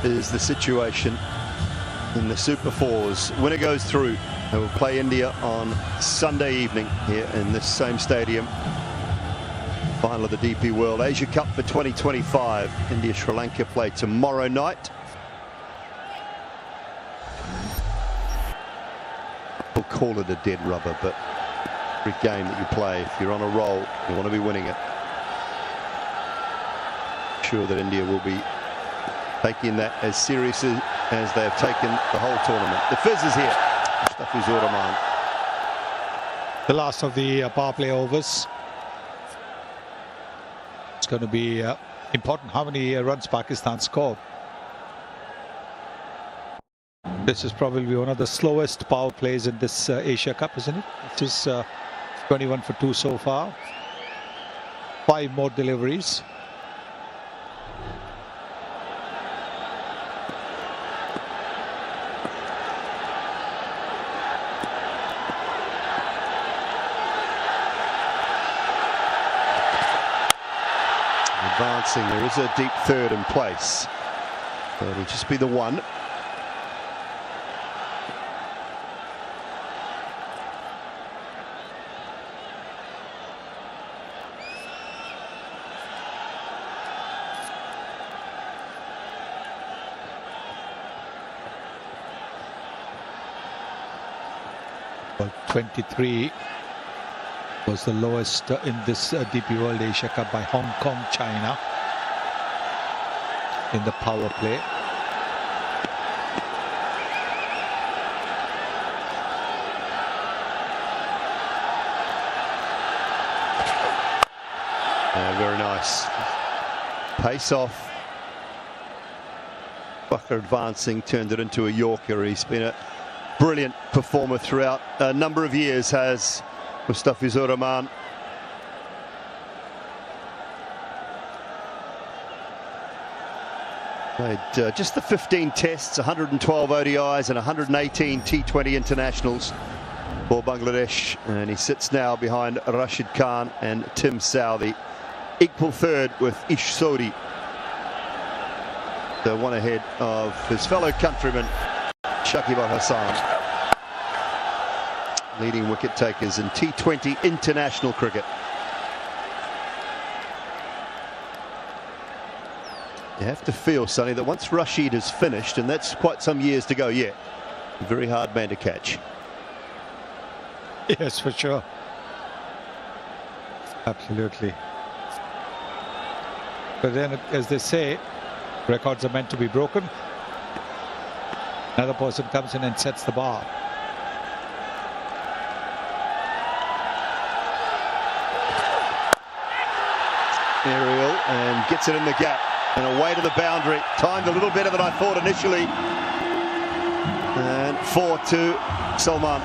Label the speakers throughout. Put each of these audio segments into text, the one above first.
Speaker 1: is the situation in the Super Fours. Winner goes through. They will play India on Sunday evening here in this same stadium. Final of the DP World Asia Cup for 2025. India-Sri Lanka play tomorrow night. We'll call it a dead rubber, but every game that you play, if you're on a roll, you want to be winning it. I'm sure that India will be taking that as seriously as they have taken the whole tournament. The fizz is here. SUBSRIBE.
Speaker 2: The last of the power play overs. It's going to be important how many runs Pakistan score. This is probably one of the slowest power plays in this Asia Cup, isn't it? It is 21 for 2 so far. 5 more deliveries.
Speaker 1: Advancing, there is a deep third in place. It'll just be the one.
Speaker 2: Well, 23 was the lowest in this DP World Asia Cup by Hong Kong, China in the power play.
Speaker 1: Very nice. Pace off. Bucker advancing, turned it into a Yorker. He's been a brilliant performer throughout a number of years, has SUBSRIBE. Played just the 15 tests, 112 ODIs and 118 T20 internationals for Bangladesh, and he sits now behind Rashid Khan and Tim Southey. Equal third with Ish Sodhi, the one ahead of his fellow countryman Shakib Al Hassan, leading wicket takers in T20 international cricket. You have to feel, Sonny, that once Rashid is finished, and that's quite some years to go yet, a very hard man to catch.
Speaker 2: Yes, for sure. Absolutely. But then, as they say, records are meant to be broken. Another person comes in and sets the bar.
Speaker 1: Aerial and gets it in the gap and away to the boundary. Timed a little better than I thought initially. And 4-2 Salman.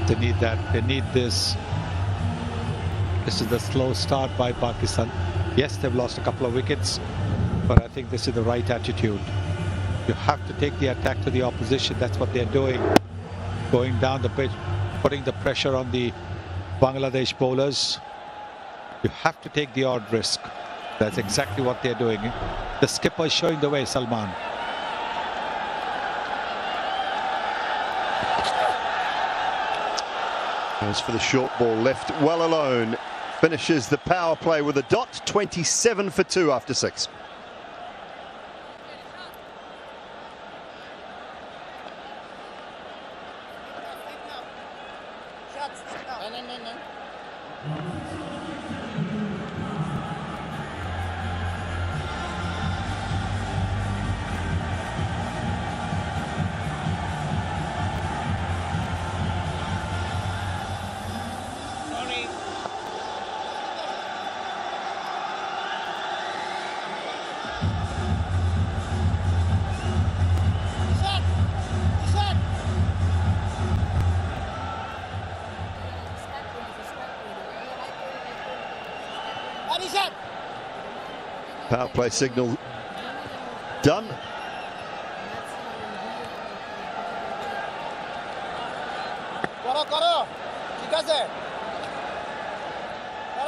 Speaker 2: They need that. They need this. This is the slow start by Pakistan. Yes, they've lost a couple of wickets, but I think this is the right attitude. You have to take the attack to the opposition. That's what they're doing. Going down the pitch, putting the pressure on the Bangladesh bowlers. You have to take the odd risk. That's exactly what they're doing. The skipper is showing the way, Salman.
Speaker 1: As for the short ball, left well alone. Finishes the power play with a dot, 27 for 2 after 6. Power play signal done.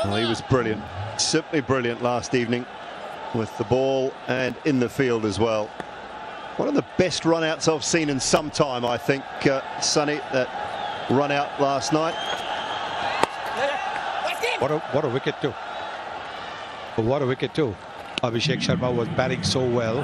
Speaker 1: Well, he was brilliant, simply brilliant last evening. with the ball and in the field as well. One of the best run-outs I've seen in some time, I think, Sonny, that run-out last night.
Speaker 2: What a wicket too. What a wicket too. Abhishek Sharma was batting so well.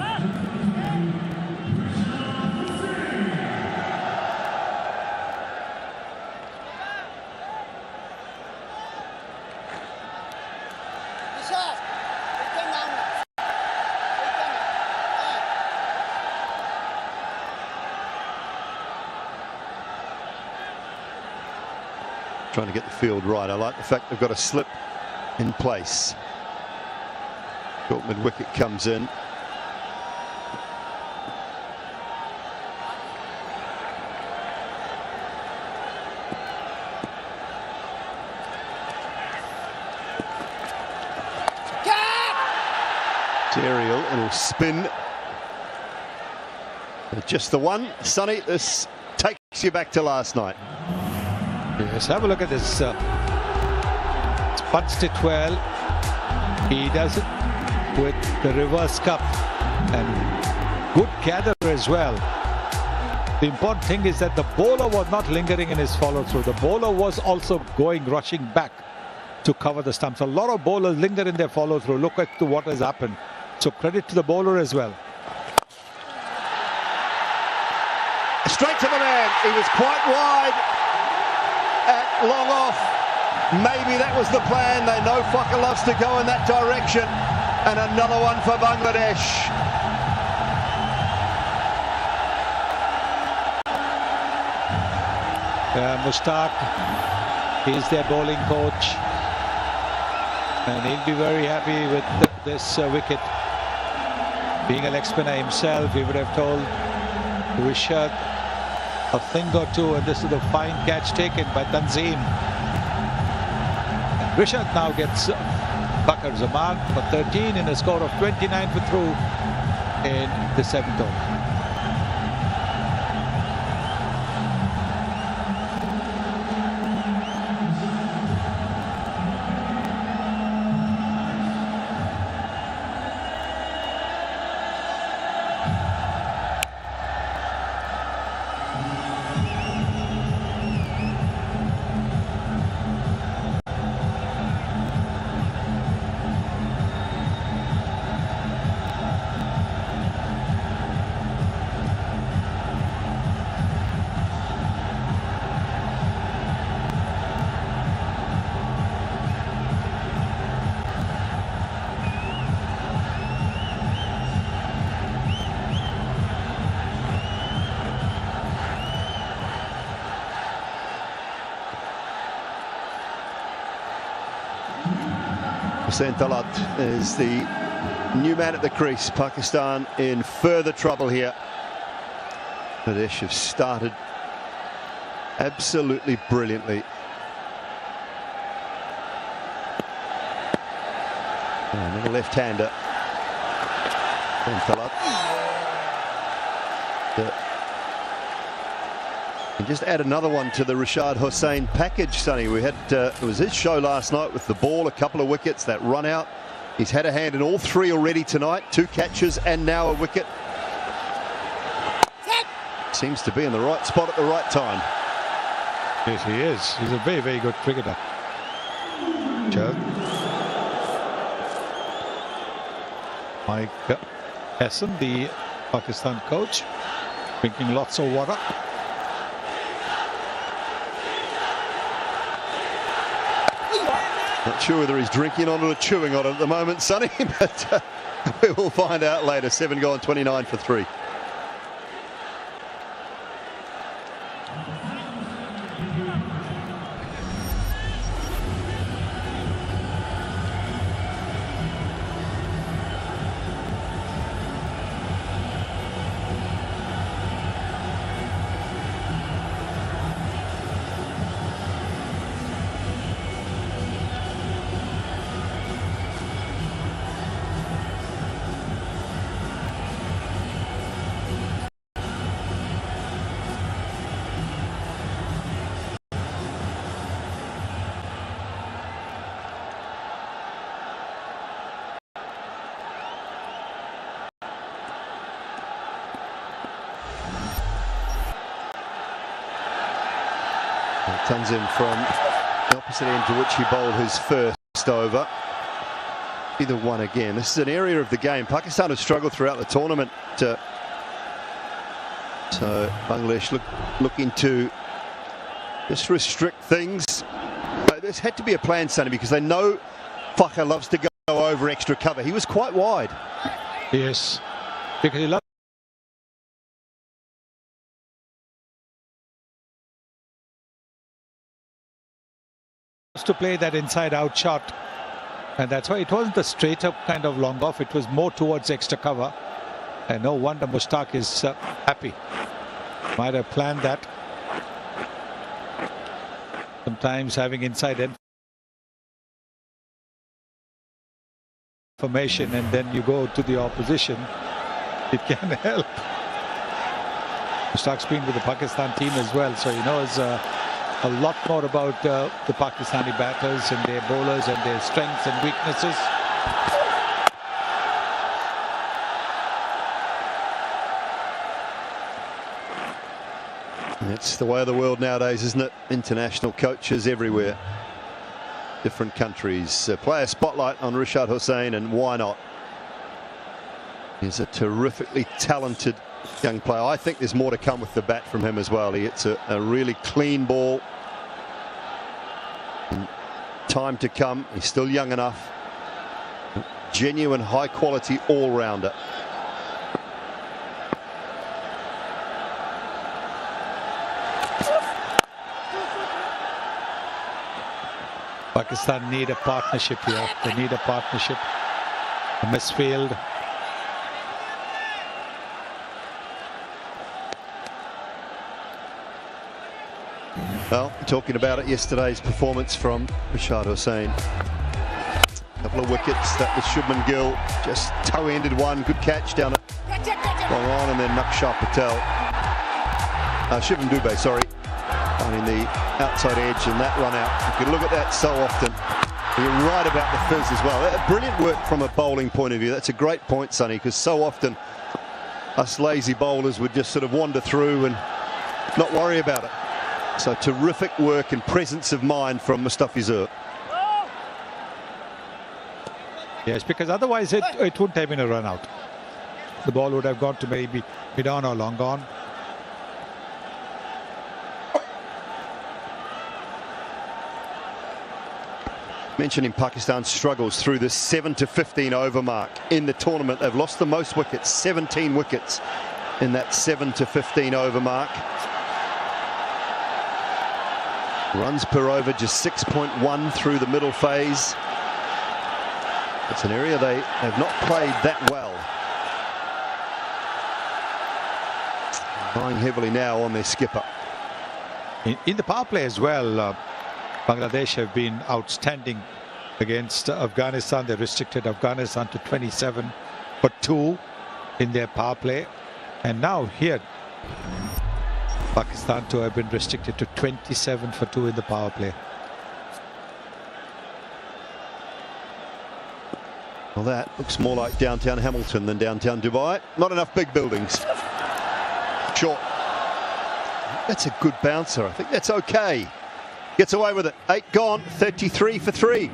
Speaker 1: Trying to get the field right. I like the fact they've got a slip in place. Short mid wicket comes in. Aerial, it'll spin. Just the one. Sonny, this takes you back to last night.
Speaker 2: Yes, have a look at this. Punched it well. He does it with the reverse cup and good gather as well. The important thing is that the bowler was not lingering in his follow through. The bowler was also rushing back to cover the stumps. A lot of bowlers linger in their follow through. Look at what has happened. So credit to the bowler as well.
Speaker 1: Straight to the man. He was quite wide at long off. Maybe that was the plan. They know Fokker loves to go in that direction. And another one for Bangladesh.
Speaker 2: Mushtaq is their bowling coach. And he'll be very happy with this wicket. Being a leg spinner himself, he would have told Rishabh a thing or two, and this is a fine catch taken by Tanzim. Rishabh now gets Bakar Zaman for 13 in a score of 29 for through in the 7th over.
Speaker 1: Hussain Talat is the new man at the crease. Pakistan in further trouble here. Bangladesh have started absolutely brilliantly. Another left-hander. Talat. And just add another one to the Rashad Hussain package, Sonny. We had it was his show last night with the ball, a couple of wickets, that run out. He's had a hand in all three already tonight, 2 catches and now a wicket. Seems to be in the right spot at the right time.
Speaker 2: Yes, he is. He's a very, very good cricketer. Joe. Mike Hassan, the Pakistan coach, drinking lots of water.
Speaker 1: Not sure whether he's drinking on it or chewing on it at the moment, Sonny, but we will find out later. 7 gone, 29 for 3. Comes in from the opposite end to which he bowled his first over. Either one again. This is an area of the game Pakistan has struggled throughout the tournament. So Bangladesh looking to just restrict things. There's had to be a plan, Sonny, because they know Fakhr loves to go over extra cover. He was quite wide.
Speaker 2: Yes, because he loves to play that inside-out shot, and that's why it wasn't a straight-up kind of long off. It was more towards extra cover, and no wonder Mushtaq is happy. Might have planned that. Sometimes having inside information and then you go to the opposition, it can help. Mushtaq's been with the Pakistan team as well, so he knows a lot more about the Pakistani batters and their bowlers and their strengths and weaknesses.
Speaker 1: It's the way of the world nowadays, isn't it? International coaches everywhere, different countries. Play a spotlight on Rashad Hussain, and why not? He's a terrifically talented young player. I think there's more to come with the bat from him as well. He hits a really clean ball. In time to come. He's still young enough. Genuine high quality all-rounder.
Speaker 2: Pakistan need a partnership here. They need a partnership. A misfield.
Speaker 1: Well, talking about it, yesterday's performance from Rashad Hussain. A couple of wickets. That was Shubman Gill. Just toe-ended one. Good catch down at long on, and then Nakshar Patel. Shivam Dubey, sorry. Finding the outside edge and that run out. You can look at that so often. You're right about the fizz as well. Brilliant work from a bowling point of view. That's a great point, Sonny, because so often us lazy bowlers would just sort of wander through and not worry about it. So terrific work and presence of mind from Mustafizur.
Speaker 2: Yes, because otherwise it wouldn't have been a run out. The ball would have gone to maybe mid-on or long on.
Speaker 1: Mentioning Pakistan's struggles through the 7 to 15 over mark in the tournament. They've lost the most wickets, 17 wickets in that 7 to 15 over mark. Runs per over just 6.1 through the middle phase. It's an area they have not played that well. Relying heavily now on their skipper.
Speaker 2: In the power play as well, Bangladesh have been outstanding against Afghanistan. They restricted Afghanistan to 27 for 2 in their power play. And now here, Pakistan too have been restricted to 27 for 2 in the power play.
Speaker 1: Well, that looks more like downtown Hamilton than downtown Dubai. Not enough big buildings. Short. That's a good bouncer. I think that's okay. Gets away with it. 8 gone, 33 for 3.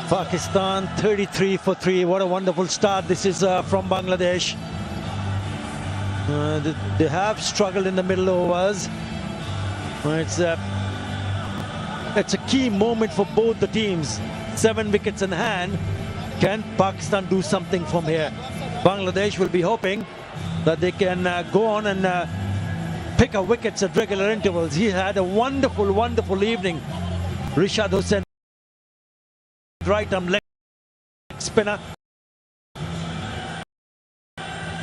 Speaker 3: Pakistan 33 for 3. What a wonderful start this is from Bangladesh. They have struggled in the middle overs. It's it's a key moment for both the teams. 7 wickets in hand. Can Pakistan do something from here? Bangladesh will be hoping that they can go on and pick up wickets at regular intervals. He had a wonderful, wonderful evening. Rashad Hussain, right arm leg spinner.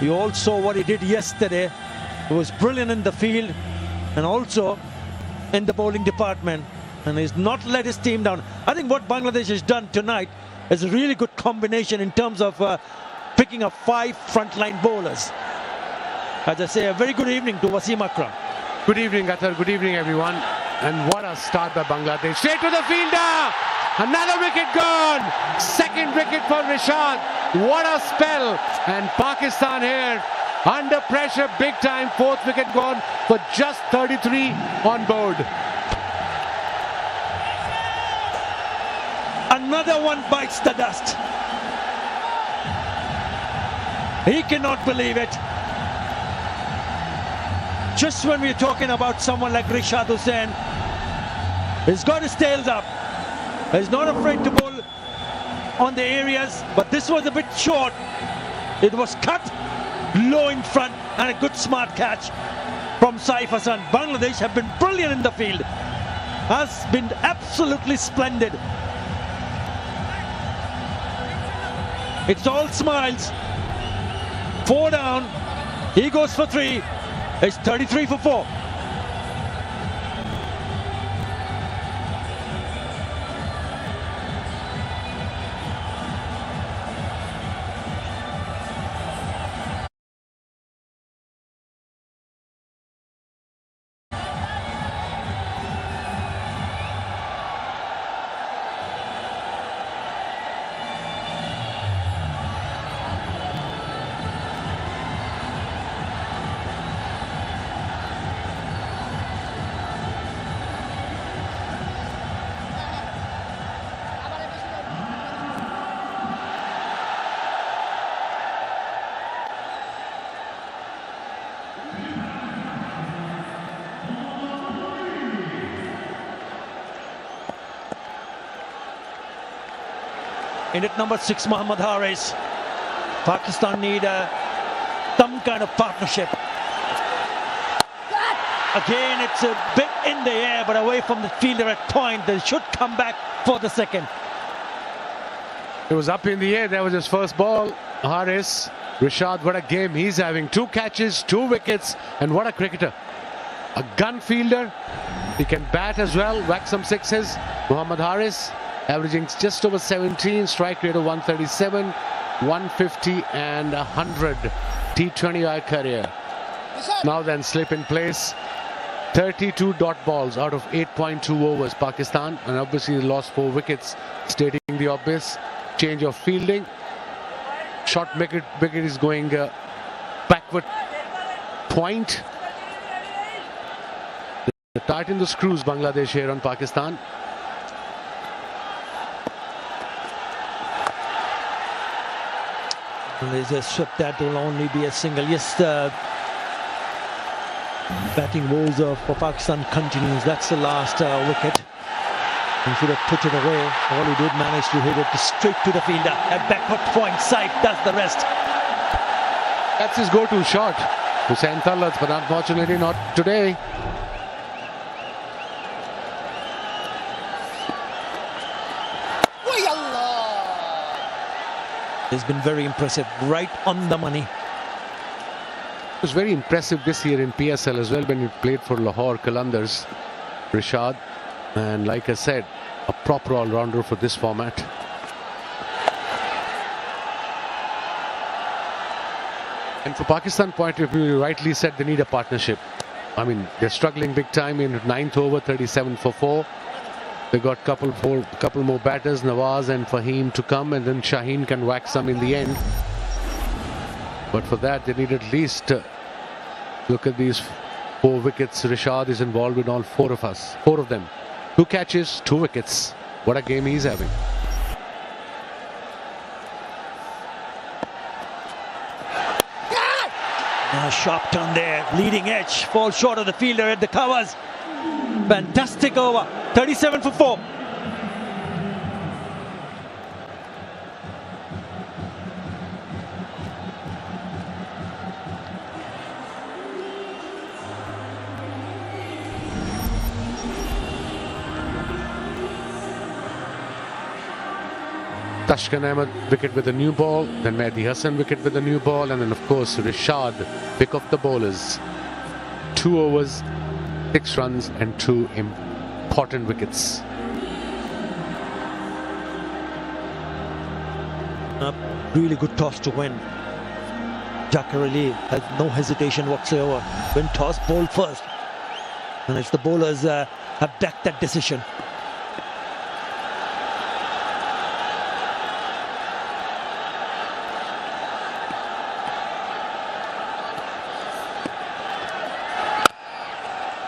Speaker 3: You all saw what he did yesterday. He was brilliant in the field and also in the bowling department, and he's not let his team down. I think what Bangladesh has done tonight is a really good combination in terms of picking up 5 frontline bowlers. As I say, a very good evening to Wasim Akram.
Speaker 4: Good evening, Athar. Good evening, everyone. And what a start by Bangladesh. Straight to the fielder. Another wicket gone. Second wicket for Rashad. What a spell. And Pakistan here under pressure big time. 4th wicket gone for just 33 on board.
Speaker 3: Another one bites the dust. He cannot believe it. Just when we're talking about someone like Rashad Hussain, he's got his tails up. He's not afraid to bowl on the areas, but this was a bit short. It was cut low in front and a good smart catch from Saif Hassan. Bangladesh have been brilliant in the field. Has been absolutely splendid. It's all smiles. 4 down. He goes for 3. It's 33 for 4. In at number 6, Mohammad Haris. Pakistan need some kind of partnership. Again, it's a bit in the air, but away from the fielder at point. They should come back for the second.
Speaker 4: It was up in the air. That was his first ball. Haris, Rashad, what a game he's having. 2 catches, 2 wickets, and what a cricketer. A gun fielder. He can bat as well, whack some 6s. Mohammad Haris, averaging just over 17, strike rate of 137, 150 and 100 T20I career. Now then, slip in place. 32 dot balls out of 8.2 overs, Pakistan, and obviously they lost 4 wickets, stating the obvious. Change of fielding. Short wicket is going backward point. They tighten the screws, Bangladesh here on Pakistan.
Speaker 3: There's a sweep that will only be a single. Yes, batting woes for Pakistan continues. That's the last wicket. He should have put it away. All he did manage to hit it straight to the fielder. At backward point, Saif does the rest.
Speaker 4: That's his go-to shot. Hussain Tallat, but unfortunately not today.
Speaker 3: He's been very impressive, right on the money.
Speaker 4: It was very impressive this year in PSL as well when he played for Lahore Qalandars, Rashad. And like I said, a proper all-rounder for this format. And for Pakistan point of view, you rightly said they need a partnership. I mean, they're struggling big time in 9th over, 37 for 4. They got couple more batters, Nawaz and Fahim, to come, and then Shaheen can whack some in the end. But for that, they need at least look at these 4 wickets. Rashad is involved in all 4 of them. 2 catches, 2 wickets. What a game he's having.
Speaker 3: A sharp turn there, leading edge, falls short of the fielder at the covers. Fantastic over. 37 for 4.
Speaker 4: Tashkan Ahmed wicket with a new ball, then Mehdi Hassan wicket with a new ball, and then of course Rishad pick of the bowlers. 2 overs, 6 runs and 2 important wickets.
Speaker 3: A really good toss to win. Jakar Ali had no hesitation whatsoever. When toss, ball first. And it's the bowlers have backed that decision.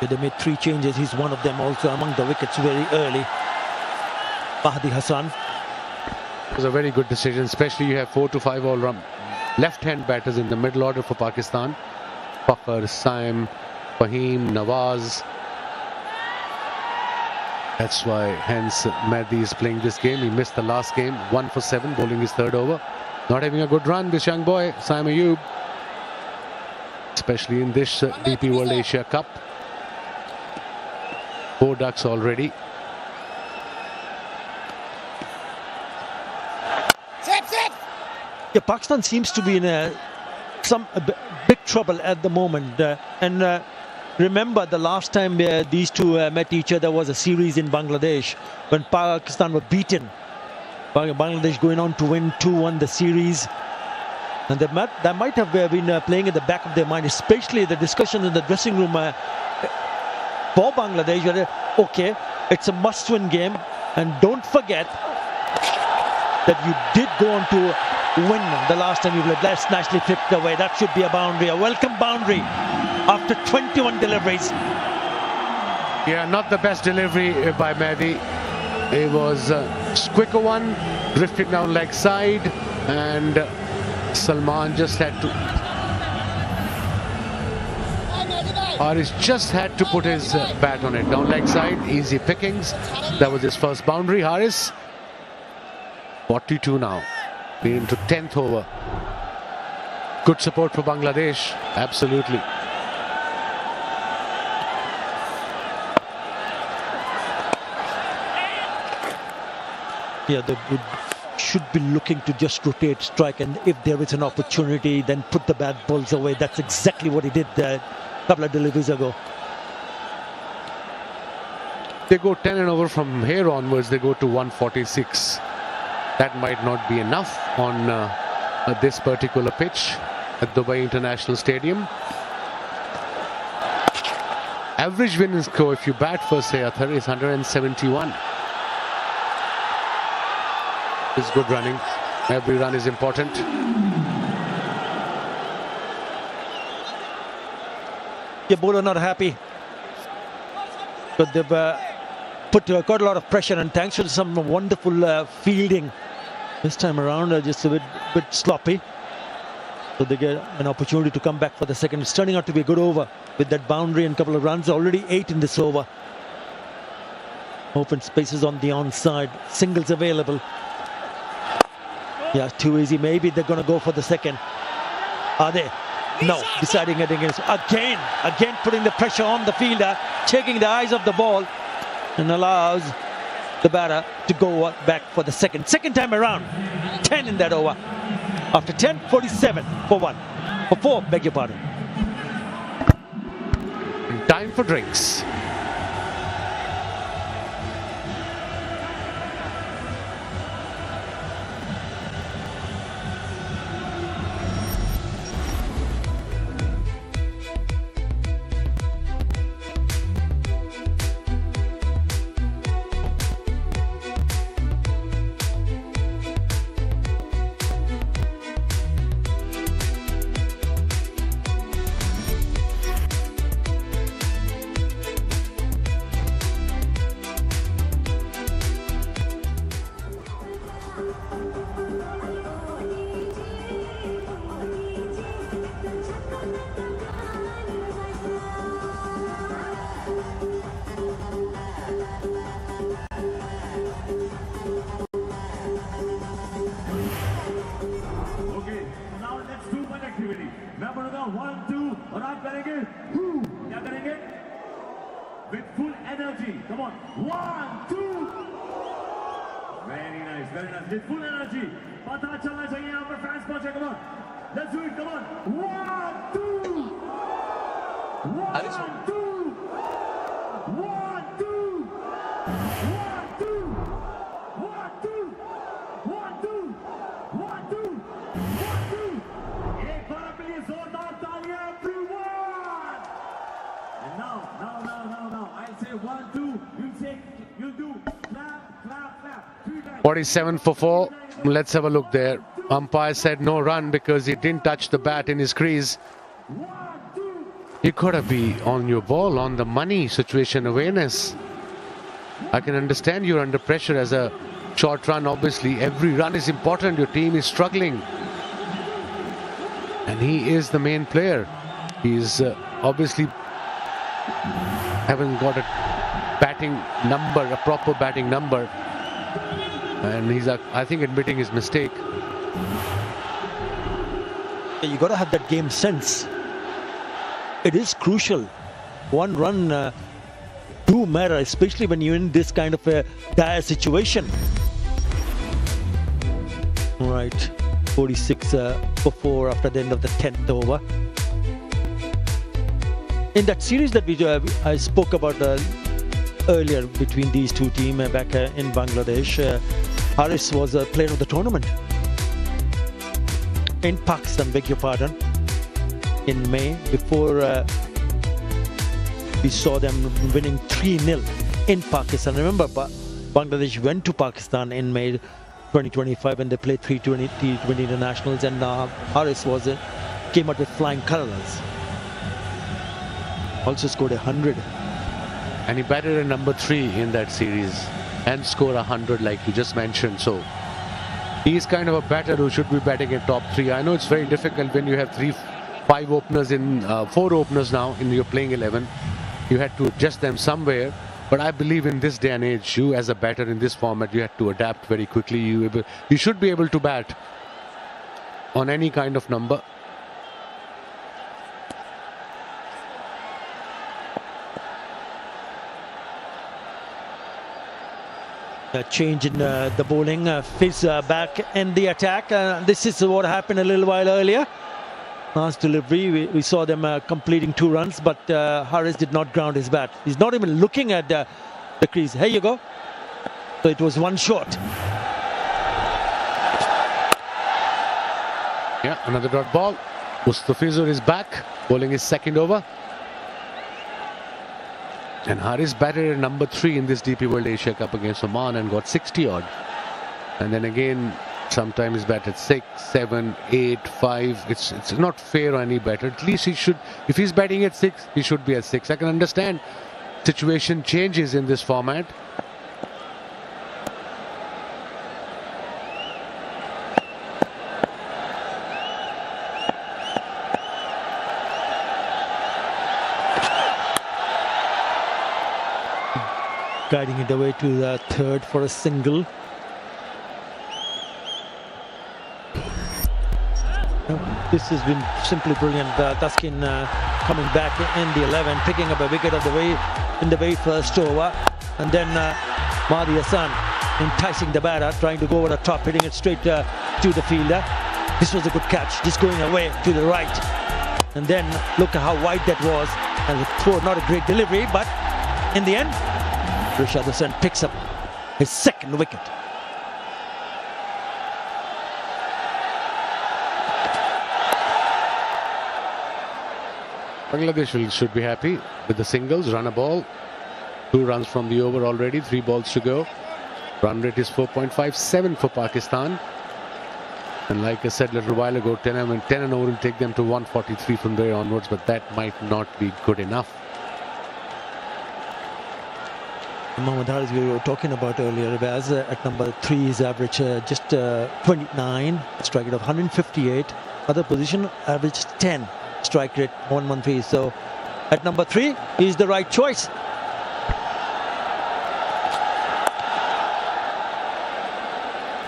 Speaker 3: They made 3 changes. He's one of them also among the wickets very early. Mehdi Hassan.
Speaker 4: It was a very good decision, especially you have 4 to 5 all-round left-hand batters in the middle order for Pakistan. Fakhr, Saim, Fahim, Nawaz. That's why hence Mehdi is playing this game. He missed the last game, 1 for 7, bowling his 3rd over. Not having a good run, this young boy, Saim Ayub. Especially in this DP World Asia Cup. 4 ducks already.
Speaker 3: Yeah, Pakistan seems to be in some big trouble at the moment. And remember the last time these two met each other was a series in Bangladesh when Pakistan were beaten. Bangladesh going on to win 2-1 the series. And that might have been playing in the back of their mind, especially the discussion in the dressing room for Bangladesh. Okay, it's a must-win game, and don't forget that you did go on to win the last time you played. That's nicely flipped away. That should be a boundary, a welcome boundary after 21 deliveries.
Speaker 4: Yeah, not the best delivery by Mehdi. It was a quicker one, drifted down leg side, and Salman just had to... Haris just had to put his bat on it. Down leg side, easy pickings. That was his first boundary. Haris, 42 now. We're into 10th over. Good support for Bangladesh. Absolutely.
Speaker 3: Yeah, they should be looking to just rotate, strike, and if there is an opportunity, then put the bad balls away. That's exactly what he did a couple of deliveries ago.
Speaker 4: They go 10 and over from here onwards. They go to 146. That might not be enough on this particular pitch at Dubai International Stadium. Average winning score if you bat first, say, Athar, is 171. It's good running. Every run is important.
Speaker 3: Yeah, bowler not happy, but they've put quite a lot of pressure, and thanks to some wonderful fielding this time around, just a bit sloppy. So they get an opportunity to come back for the second. It's turning out to be a good over with that boundary and a couple of runs. Already 8 in this over. Open spaces on the onside. Singles available. Yeah, too easy. Maybe they're going to go for the second. Are they? No. Deciding it against. Again putting the pressure on the fielder. Taking the eyes off the ball. And allows the batter to go back for the second. Second time around. 10 in that over. After 10, 47 for 1. For 4, beg your pardon.
Speaker 4: Time for drinks.
Speaker 5: 1, 2. Very nice, very nice. With full energy. पता चलना चाहिए यहाँ पर fans पहुंचे. Come on. Let's do it. Come on. 1, 2. 1, 2. 1, 2. 1, 2. 1, 2. 1, 2. 1, 2. 1, 2. एक बार अपने लिए जोरदार तालियां everyone. And now, I'll say 1, 2. You'll do clap, clap, clap. 3 times.
Speaker 4: 47 for 4. Let's have a look there. Umpire said no run because he didn't touch the bat in his crease. You gotta be on your ball, on the money. Situation awareness. I can understand you're under pressure as a short run. Obviously, every run is important. Your team is struggling. And he is the main player. He's obviously haven't got a batting number, a proper batting number. And he's, I think, admitting his mistake.
Speaker 3: You got to have that game sense. It is crucial. One run do matter, especially when you're in this kind of a dire situation. All right, 46 for 4 after the end of the 10th over. In that series that I spoke about earlier between these two teams back in Bangladesh, Haris was a player of the tournament. In Pakistan, beg your pardon, in May, before we saw them winning 3-0 in Pakistan. Remember, Bangladesh went to Pakistan in May 2025 and they played T20 internationals, and Haris came out with flying colors. Also scored 100.
Speaker 4: And he batted at number 3 in that series and scored 100 like you just mentioned. So he's kind of a batter who should be batting at top 3. I know it's very difficult when you have 5 openers in 4 openers now in your playing 11. You had to adjust them somewhere. But I believe in this day and age, you as a batter in this format, you had to adapt very quickly. You should be able to bat on any kind of number.
Speaker 3: A change in the bowling, Fizz back in the attack. This is what happened a little while earlier. Last delivery, we saw them completing 2 runs, but Haris did not ground his bat. He's not even looking at the crease. Here you go. So it was 1 short.
Speaker 4: Yeah, another dot ball. Mustafizur is back, bowling his 2nd over. And Haris batted at number 3 in this DP World Asia Cup against Oman and got 60 odd. And then again, sometimes he's batted 6, 7, 8, 5. It's not fair on any batter. At least he should, if he's batting at 6, he should be at 6. I can understand situation changes in this format.
Speaker 3: Guiding it away to the 3rd for a single. This has been simply brilliant. Taskin coming back in the 11, picking up a wicket in the very first over, and then Mahdi Hassan enticing the batter, trying to go over the top, hitting it straight to the fielder. This was a good catch, just going away to the right, and then look at how wide that was, and the throw, not a great delivery, but in the end, Rishad Hassan picks up his 2nd wicket.
Speaker 4: Bangladesh should be happy with the singles. Run a ball. 2 runs from the over already. 3 balls to go. Run rate is 4.57 for Pakistan. And like I said a little while ago, 10 and over will take them to 143 from there onwards. But that might not be good enough.
Speaker 3: Mohammad Haris, we were talking about earlier, as at number 3, his average just 29, strike rate of 158. Other position, average 10, strike rate 113. So at number 3, he's the right choice.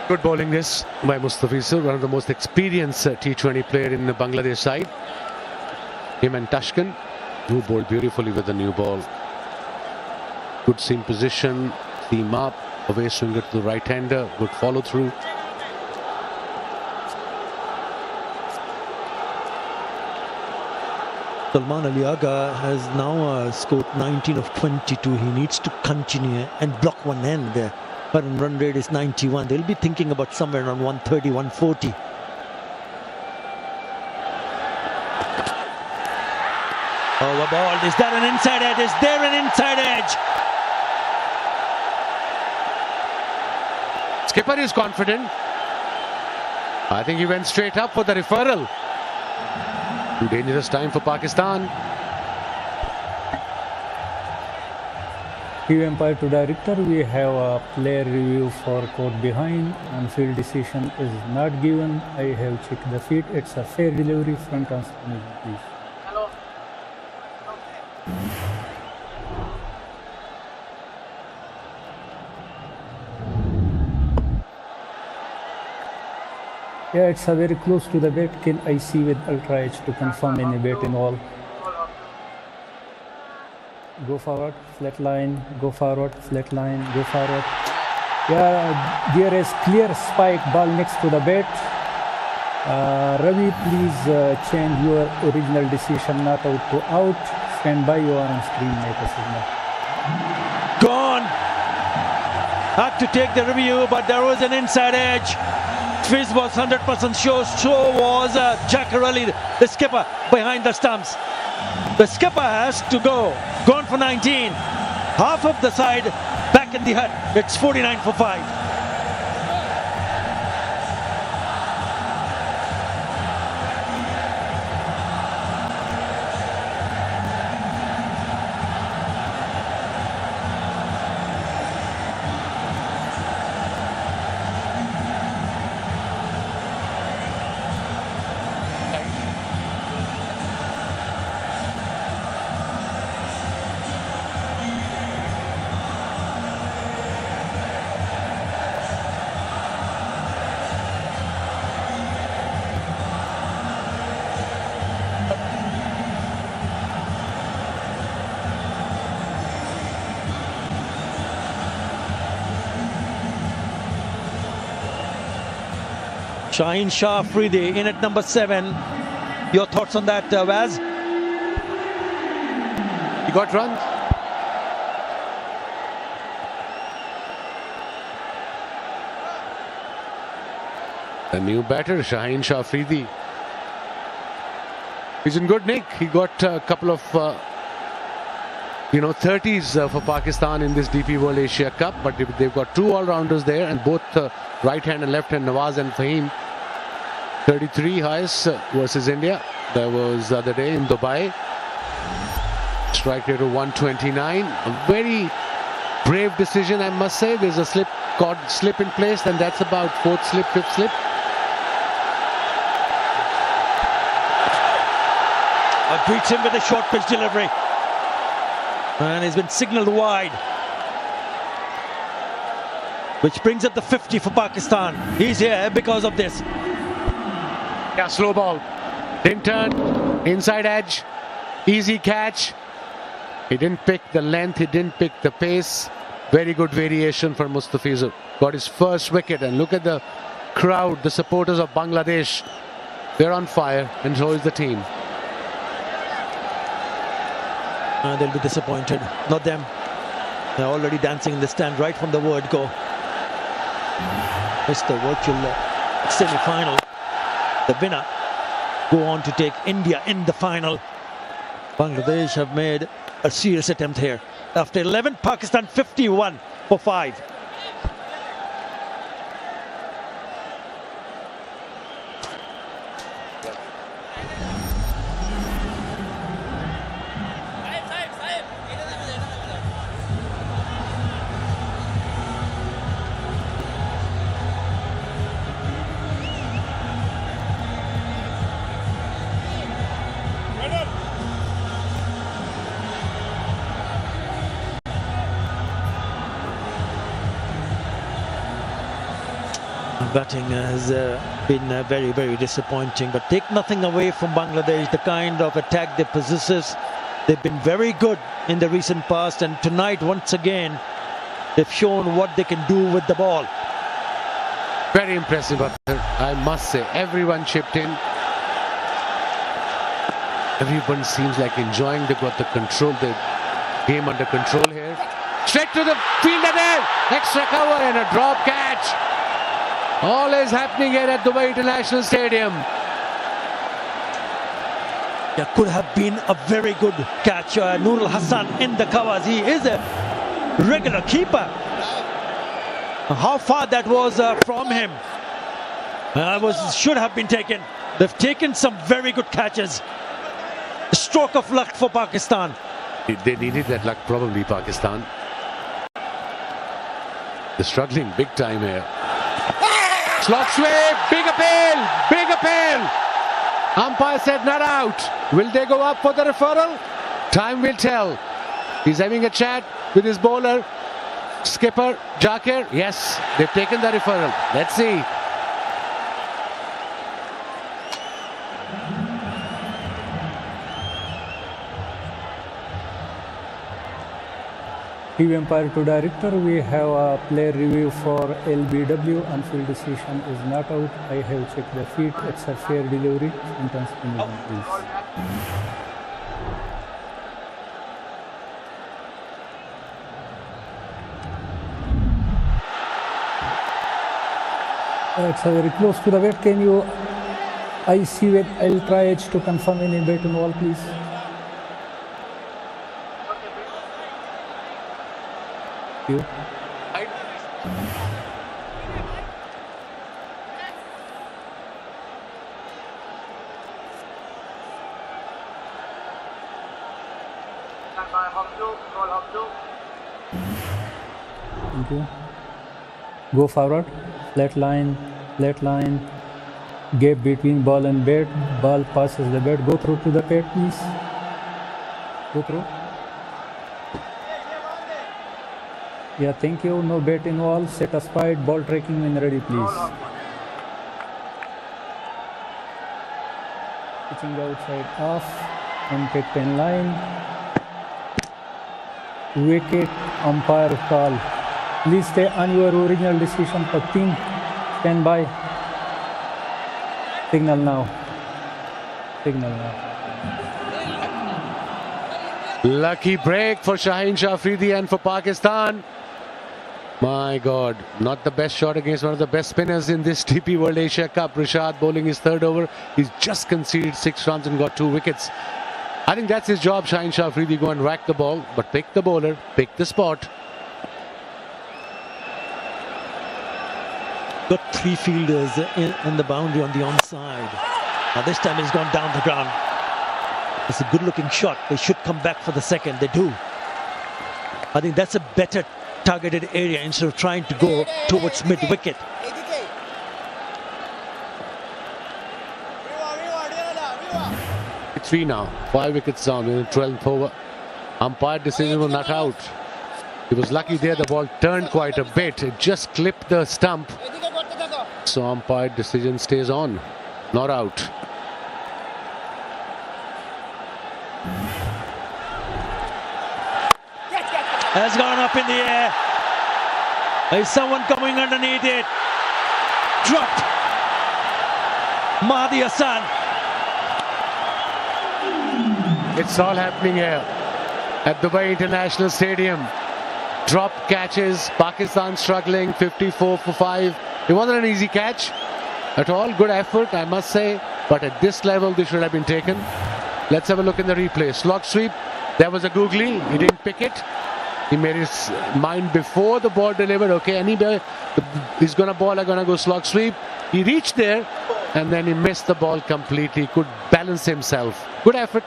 Speaker 4: Good bowling this by Mustafizur, one of the most experienced T20 player in the Bangladesh side. Him and Tashkent, who bowled beautifully with the new ball. Good seam position, seam up, away swinger to the right-hander, good follow through.
Speaker 3: Salman Ali Agha has now scored 19 of 22. He needs to continue and block one end there. Current run rate is 91. They'll be thinking about somewhere around 130, 140. Over ball. Is that an inside edge? Is there an inside edge?
Speaker 4: Skipper is confident. I think he went straight up for the referral. Too dangerous time for Pakistan.
Speaker 6: Cue umpire to director. We have a player review for caught behind. On field decision is not given. I have checked the feet. It's a fair delivery. Front transfer, please. Yeah, it's a very close to the bat. Can I see with ultra edge to confirm any bat in all? Go forward, flat line, go forward, flat line, go forward. Yeah, there is clear spike ball next to the bat. Ravi, please change your original decision, not out to out. Stand by, you are on screen, make a signal.
Speaker 3: Gone. Had to take the review, but there was an inside edge. Fizz was 100% sure, so was Jackarelli, the skipper, behind the stumps. The skipper has to go. Gone for 19. Half of the side back in the hut. It's 49 for 5. Shaheen Shah Afridi in at number 7. Your thoughts on that, Waz?
Speaker 4: He got runs. A new batter, Shaheen Shah Afridi. He's in good nick. He got a couple of 30s for Pakistan in this DP World Asia Cup, but they've got 2 all-rounders there, and both right hand and left hand, Nawaz and Fahim. 33 highest versus India. That was the other day in Dubai. Strike rate of 129. A very brave decision, I must say. There's a slip in place, and that's about 4th slip, 5th slip.
Speaker 3: Beats him with a short pitch delivery. And he's been signalled wide. Which brings up the 50 for Pakistan. He's here because of this.
Speaker 4: Yeah, slow ball. Didn't turn. Inside edge. Easy catch. He didn't pick the length. He didn't pick the pace. Very good variation for Mustafizur. Got his first wicket. And look at the crowd, the supporters of Bangladesh. They're on fire. And so is the team.
Speaker 3: They'll be disappointed. Not them. They're already dancing in the stand right from the word go. It's the virtual semi-final. The winner go on to take India in the final. Bangladesh have made a serious attempt here. After 11, Pakistan 51 for 5. Batting has been very, very disappointing, but take nothing away from Bangladesh. The kind of attack they possess They've been very good in the recent past, and tonight, once again, they've shown what they can do with the ball.
Speaker 4: Very impressive, I must say. Everyone chipped in. Everyone seems like enjoying. They've got the game under control here. Straight to the fielder there. Extra cover and a drop catch. All is happening here at Dubai International Stadium.
Speaker 3: That could have been a very good catch. Nurul Hassan in the covers. He is a regular keeper. How far that was from him should have been taken. They've taken some very good catches. A stroke of luck for Pakistan.
Speaker 4: They needed that luck, probably, Pakistan. They're struggling big time here. Slot sweep, big appeal, big appeal. Umpire said not out. Will they go up for the referral? Time will tell. He's having a chat with his bowler, skipper Jakir. Yes, they've taken the referral. Let's see.
Speaker 6: TV umpire to director, we have a player review for LBW. Unfield decision is not out. I have checked the feet. It's a fair delivery. Intense please. It's very close to the bat. Can you? I see it. I'll try it to confirm any bat involved, please. You. Thank you. Go forward. Flat line. Gap between ball and bat. Ball passes the bat. Go through to the bat, please. Go through. Yeah, thank you. No bat involved. Set aside. Ball tracking when ready, please. Pitching outside off. Impact 10 line. Wicket. Umpire call. Please stay on your original decision. 15. Stand by. Signal now.
Speaker 4: Lucky break for Shaheen Shah Afridi and for Pakistan. My God, not the best shot against one of the best spinners in this DP World Asia Cup. Rishad bowling his third over. He's just conceded 6 runs and got 2 wickets. I think that's his job, Shaheen Shah Afridi. Go and whack the ball, but pick the bowler, pick the spot.
Speaker 3: Got 3 fielders in the boundary on the onside. Now this time he's gone down the ground. It's a good looking shot. They should come back for the second. They do. I think that's a better targeted area instead of trying to go towards mid-wicket.
Speaker 4: It's 3 now. 5 wickets down in the 12th over. Umpire decision was not out. He was lucky there. The ball turned quite a bit. It just clipped the stump. So umpire decision stays on. Not out.
Speaker 3: Has gone up in the air. Is someone coming underneath it? Dropped. Mahdi Hassan.
Speaker 4: It's all happening here at Dubai International Stadium. Drop catches. Pakistan struggling. 54 for 5. It wasn't an easy catch at all. Good effort, I must say. But at this level, they should have been taken. Let's have a look in the replay. Slog sweep. There was a googly. He didn't pick it. He made his mind before the ball delivered. Okay, anybody, he's going to ball, I'm going to go slog sweep. He reached there and then he missed the ball completely. He could balance himself. Good effort.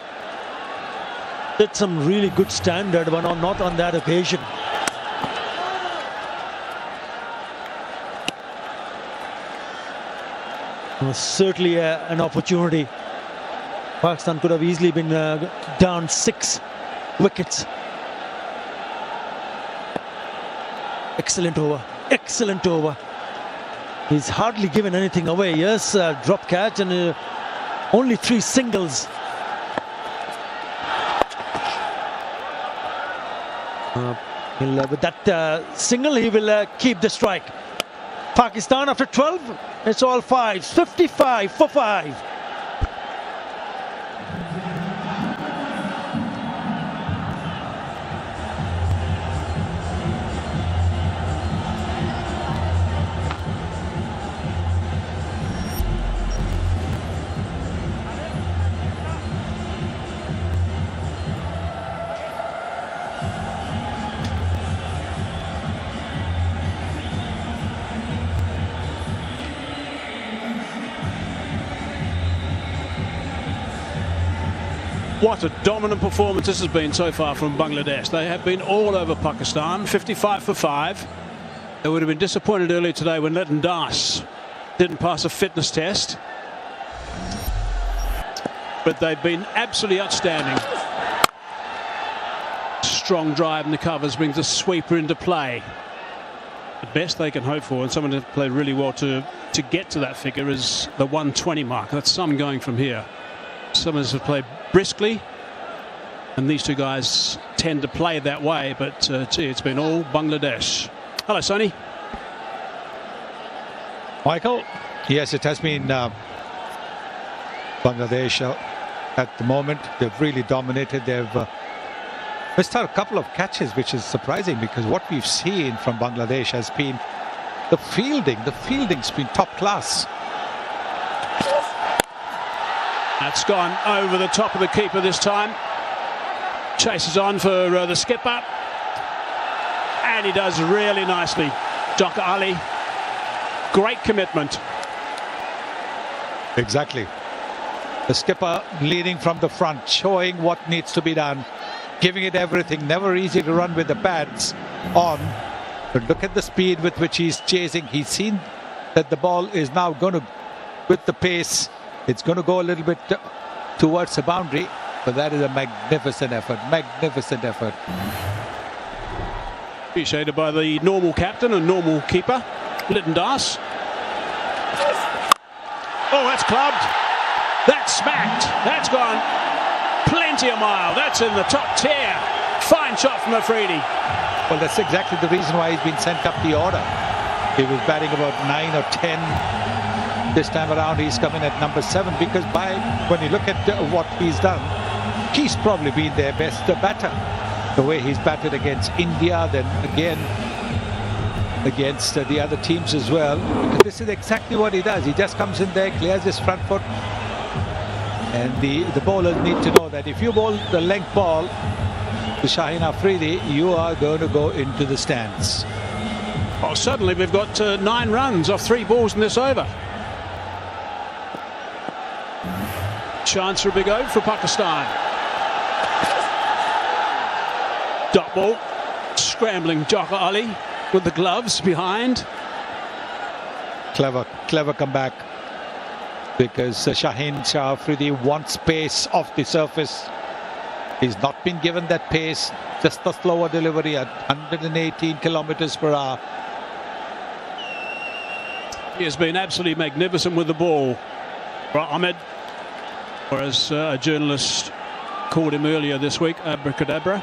Speaker 3: Did some really good standard, but not on that occasion. It was certainly an opportunity. Pakistan could have easily been down 6 wickets. Excellent over. Excellent over. He's hardly given anything away. Yes, drop catch and only 3 singles. With that single, he will keep the strike. Pakistan after 12, it's all fives. 55 for 5.
Speaker 7: What a dominant performance this has been so far from Bangladesh. They have been all over Pakistan, 55 for 5. They would have been disappointed earlier today when Lytton Das didn't pass a fitness test. But they've been absolutely outstanding. Strong drive in the covers brings a sweeper into play. The best they can hope for, and someone who played really well to get to that figure, is the 120 mark. That's some going from here. Some of us have played briskly, and these two guys tend to play that way, but gee, it's been all Bangladesh. Hello, Sonny.
Speaker 2: Michael, yes, it has been Bangladesh at the moment. They've really dominated. They've missed out a couple of catches, which is surprising, because what we've seen from Bangladesh has been the fielding. The fielding's been top class.
Speaker 7: That's gone over the top of the keeper this time. Chases on for the skipper. And he does really nicely. Dr. Ali, great commitment.
Speaker 2: Exactly. The skipper leading from the front, showing what needs to be done, giving it everything. Never easy to run with the pads on. But look at the speed with which he's chasing. He's seen that the ball is now going to, with the pace, it's going to go a little bit towards the boundary, but that is a magnificent effort. Magnificent effort.
Speaker 7: Appreciated by the normal captain and normal keeper, Lytton Das. Oh, that's clubbed. That's smacked. That's gone plenty a mile. That's in the top tier. Fine shot from Afridi.
Speaker 2: Well, that's exactly the reason why he's been sent up the order. He was batting about 9 or 10. This time around he's coming at number 7, because when you look at what he's done, he's probably been their best batter. The way he's batted against India, then again against the other teams as well. Because this is exactly what he does. He just comes in there, clears his front foot, and the bowlers need to know that if you bowl the length ball to Shaheen Afridi, you are going to go into the stands.
Speaker 7: Well, suddenly we've got 9 runs off 3 balls in this over. Chance for a big over for Pakistan. Dot ball. Scrambling Jaka Ali with the gloves behind.
Speaker 2: Clever comeback, because Shaheen Shah Afridi wants pace off the surface. He's not been given that pace, just the slower delivery at 118 kilometers per hour.
Speaker 7: He has been absolutely magnificent with the ball. Ahmed, or as a journalist called him earlier this week, abracadabra,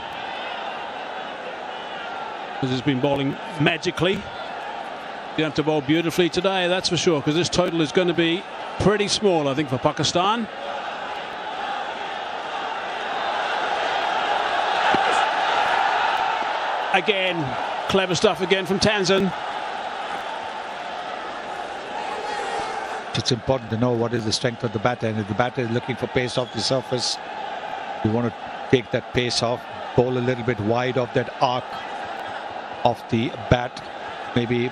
Speaker 7: because he's been bowling magically. You have to bowl beautifully today, that's for sure, because this total is going to be pretty small, I think, for Pakistan. Again, clever stuff again from Tanzan.
Speaker 2: It's important to know what is the strength of the batter, and if the batter is looking for pace off the surface, you want to take that pace off, bowl a little bit wide of that arc of the bat, maybe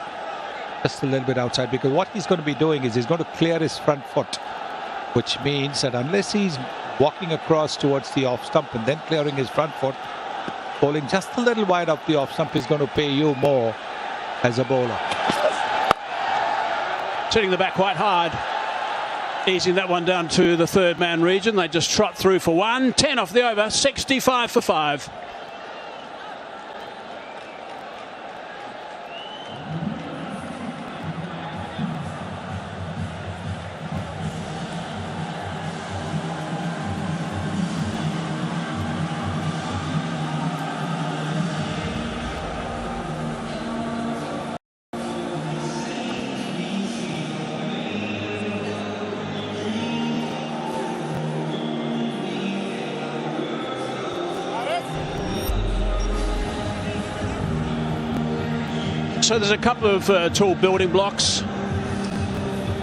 Speaker 2: just a little bit outside, because what he's going to be doing is he's going to clear his front foot, which means that unless he's walking across towards the off stump and then clearing his front foot, bowling just a little wide off the off stump is going to pay you more as a bowler.
Speaker 7: Hitting the bat quite hard, easing that one down to the third man region. They just trot through for 1. 10 off the over, 65 for 5. So there's a couple of tall building blocks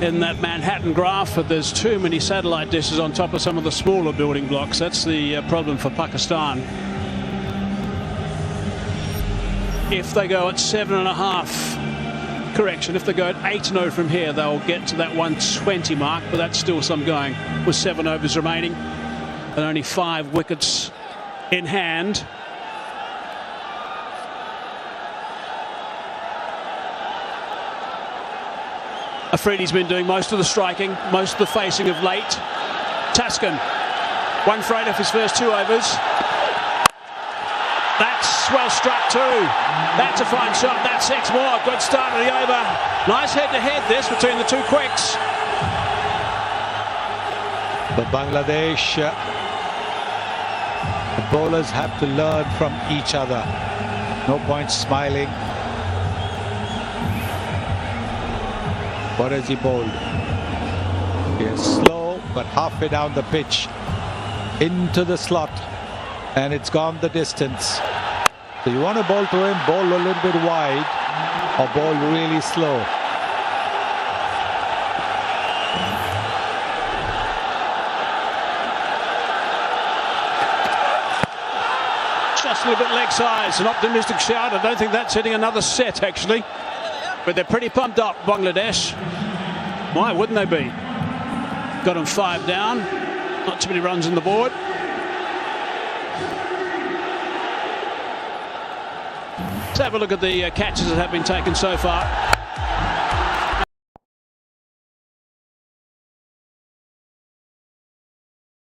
Speaker 7: in that Manhattan graph, but there's too many satellite dishes on top of some of the smaller building blocks. That's the problem for Pakistan. If they go at 7.5, correction, if they go at 8-0 from here, they'll get to that 120 mark, but that's still some going with 7 overs remaining and only 5 wickets in hand. Afridi's been doing most of the striking, most of the facing of late. Tuscan, 1 for 8 off his first 2 overs. That's well struck too. That's a fine shot. That's 6 more. Good start of the over. Nice head-to-head this between the 2 quicks.
Speaker 2: For Bangladesh, the bowlers have to learn from each other. No point smiling. What has he bowled? He is slow, but halfway down the pitch, into the slot, and it's gone the distance. So you want to bowl to him, bowl a little bit wide, or bowl really slow.
Speaker 7: Just a little bit leg size, an optimistic shout. I don't think that's hitting another set actually. But they're pretty pumped up, Bangladesh. Why wouldn't they be? Got them 5 down. Not too many runs on the board. Let's have a look at the catches that have been taken so far.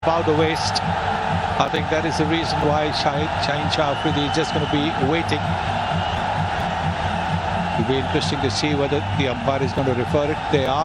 Speaker 2: About the waist. I think that is the reason why Shaheen Shah Afridi is just going to be waiting. It'll be interesting to see whether the umpire is going to refer it. They are.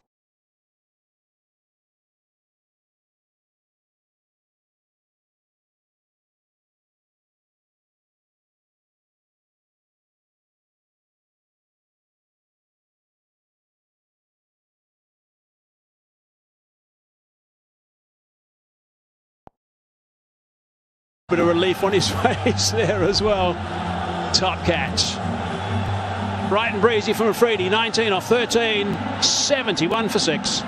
Speaker 7: Bit of relief on his face there as well. Top catch. Bright and breezy from Afridi, 19 off 13, 71 for 6.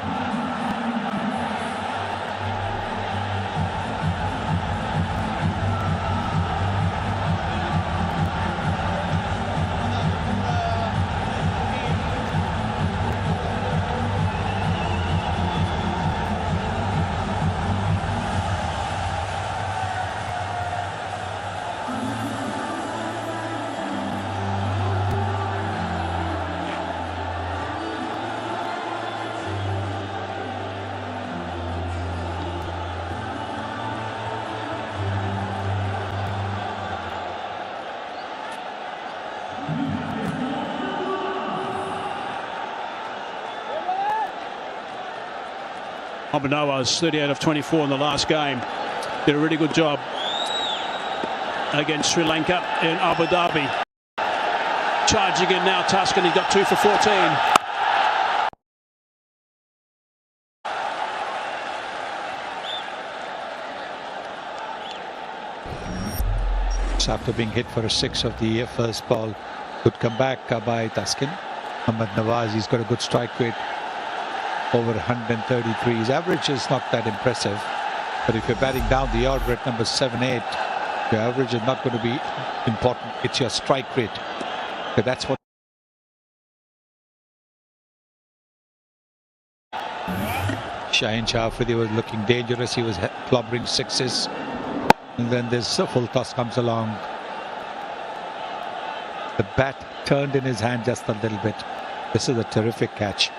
Speaker 7: Abhinawas 38 of 24 in the last game. Did a really good job against Sri Lanka in Abu Dhabi. Charging in now, Tuscan. He's got 2 for 14.
Speaker 2: After being hit for a 6 of the first ball, good comeback by Tuscan. Ahmed Nawaz, he's got a good strike rate, over 133. His average is not that impressive, but if you're batting down the order at number 7-8, your average is not going to be important. It's your strike rate. So that's what Shaheen Shah Afridi was looking dangerous. He was clobbering 6s. And then this full toss comes along. The bat turned in his hand just a little bit. This is a terrific catch,